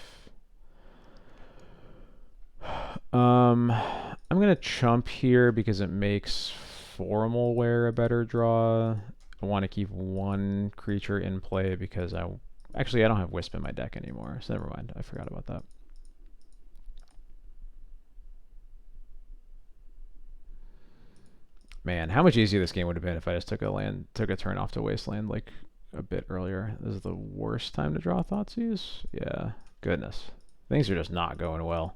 I'm gonna chump here because it makes Formal Wear a better draw. I want to keep one creature in play because I don't have Wisp in my deck anymore, so never mind. I forgot about that. Man, how much easier this game would have been if I just took a turn off to Wasteland like a bit earlier. This is the worst time to draw Thoughtseize. Yeah, goodness, things are just not going well.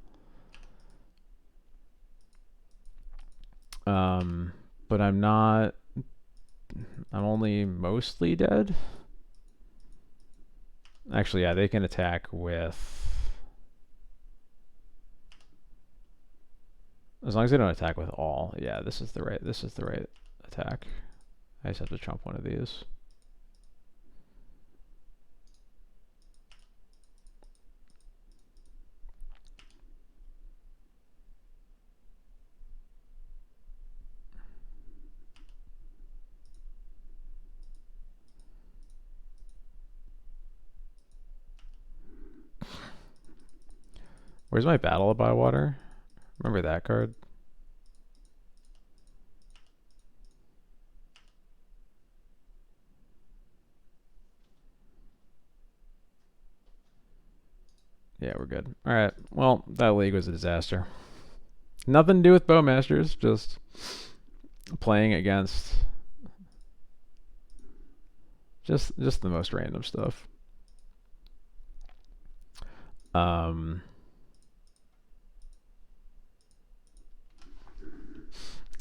But I'm not. I'm only mostly dead. Actually, yeah, they can attack with. As long as they don't attack with all. Yeah, this is the right attack. I just have to chomp one of these. Where's my Battle of Bywater? Remember that card? Yeah, we're good. Alright, well, that league was a disaster. Nothing to do with Bowmasters, just playing against just the most random stuff.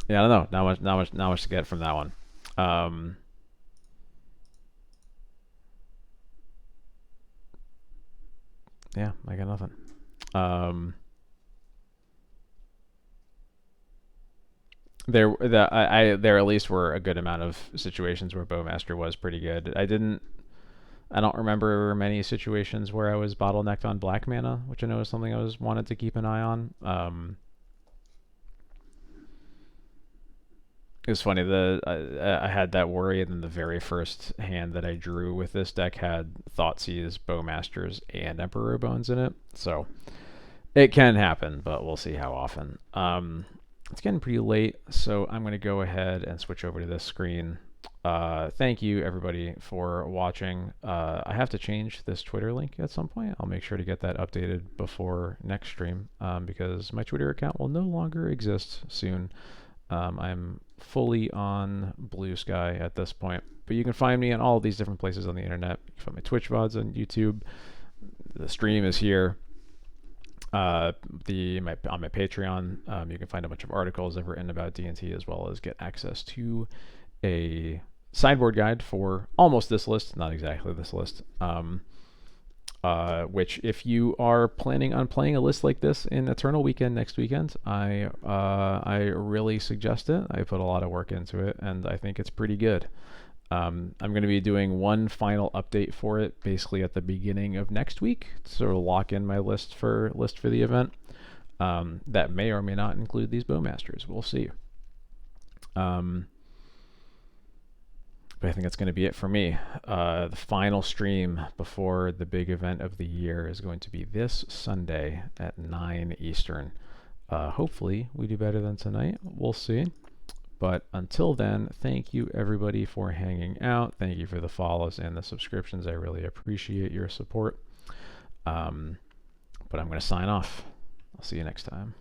Yeah, I don't know. Not much to get from that one. Yeah, I got nothing. There at least were a good amount of situations where Bowmaster was pretty good. I don't remember many situations where I was bottlenecked on black mana, which I know is something I wanted to keep an eye on. It was funny. I had that worry, and then the very first hand that I drew with this deck had Thoughtseize, Bowmasters, and Emperor Bones in it. So it can happen, but we'll see how often. It's getting pretty late, so I'm going to go ahead and switch over to this screen. Thank you, everybody, for watching. I have to change this Twitter link at some point. I'll make sure to get that updated before next stream because my Twitter account will no longer exist soon. I'm fully on Blue Sky at this point, but you can find me on all of these different places on the internet. You can find my Twitch VODs on YouTube. The stream is here. On my Patreon, you can find a bunch of articles I've written about D&T, as well as get access to a sideboard guide for almost this list, not exactly this list. Which, if you are planning on playing a list like this in Eternal Weekend next weekend, I really suggest it. I put a lot of work into it, and I think it's pretty good. I'm going to be doing one final update for it, basically at the beginning of next week, to sort of lock in my list for the event. That may or may not include these Bowmasters. We'll see. But I think that's going to be it for me. The final stream before the big event of the year is going to be this Sunday at 9 Eastern. Hopefully we do better than tonight. We'll see. But until then, thank you everybody for hanging out. Thank you for the follows and the subscriptions. I really appreciate your support. But I'm going to sign off. I'll see you next time.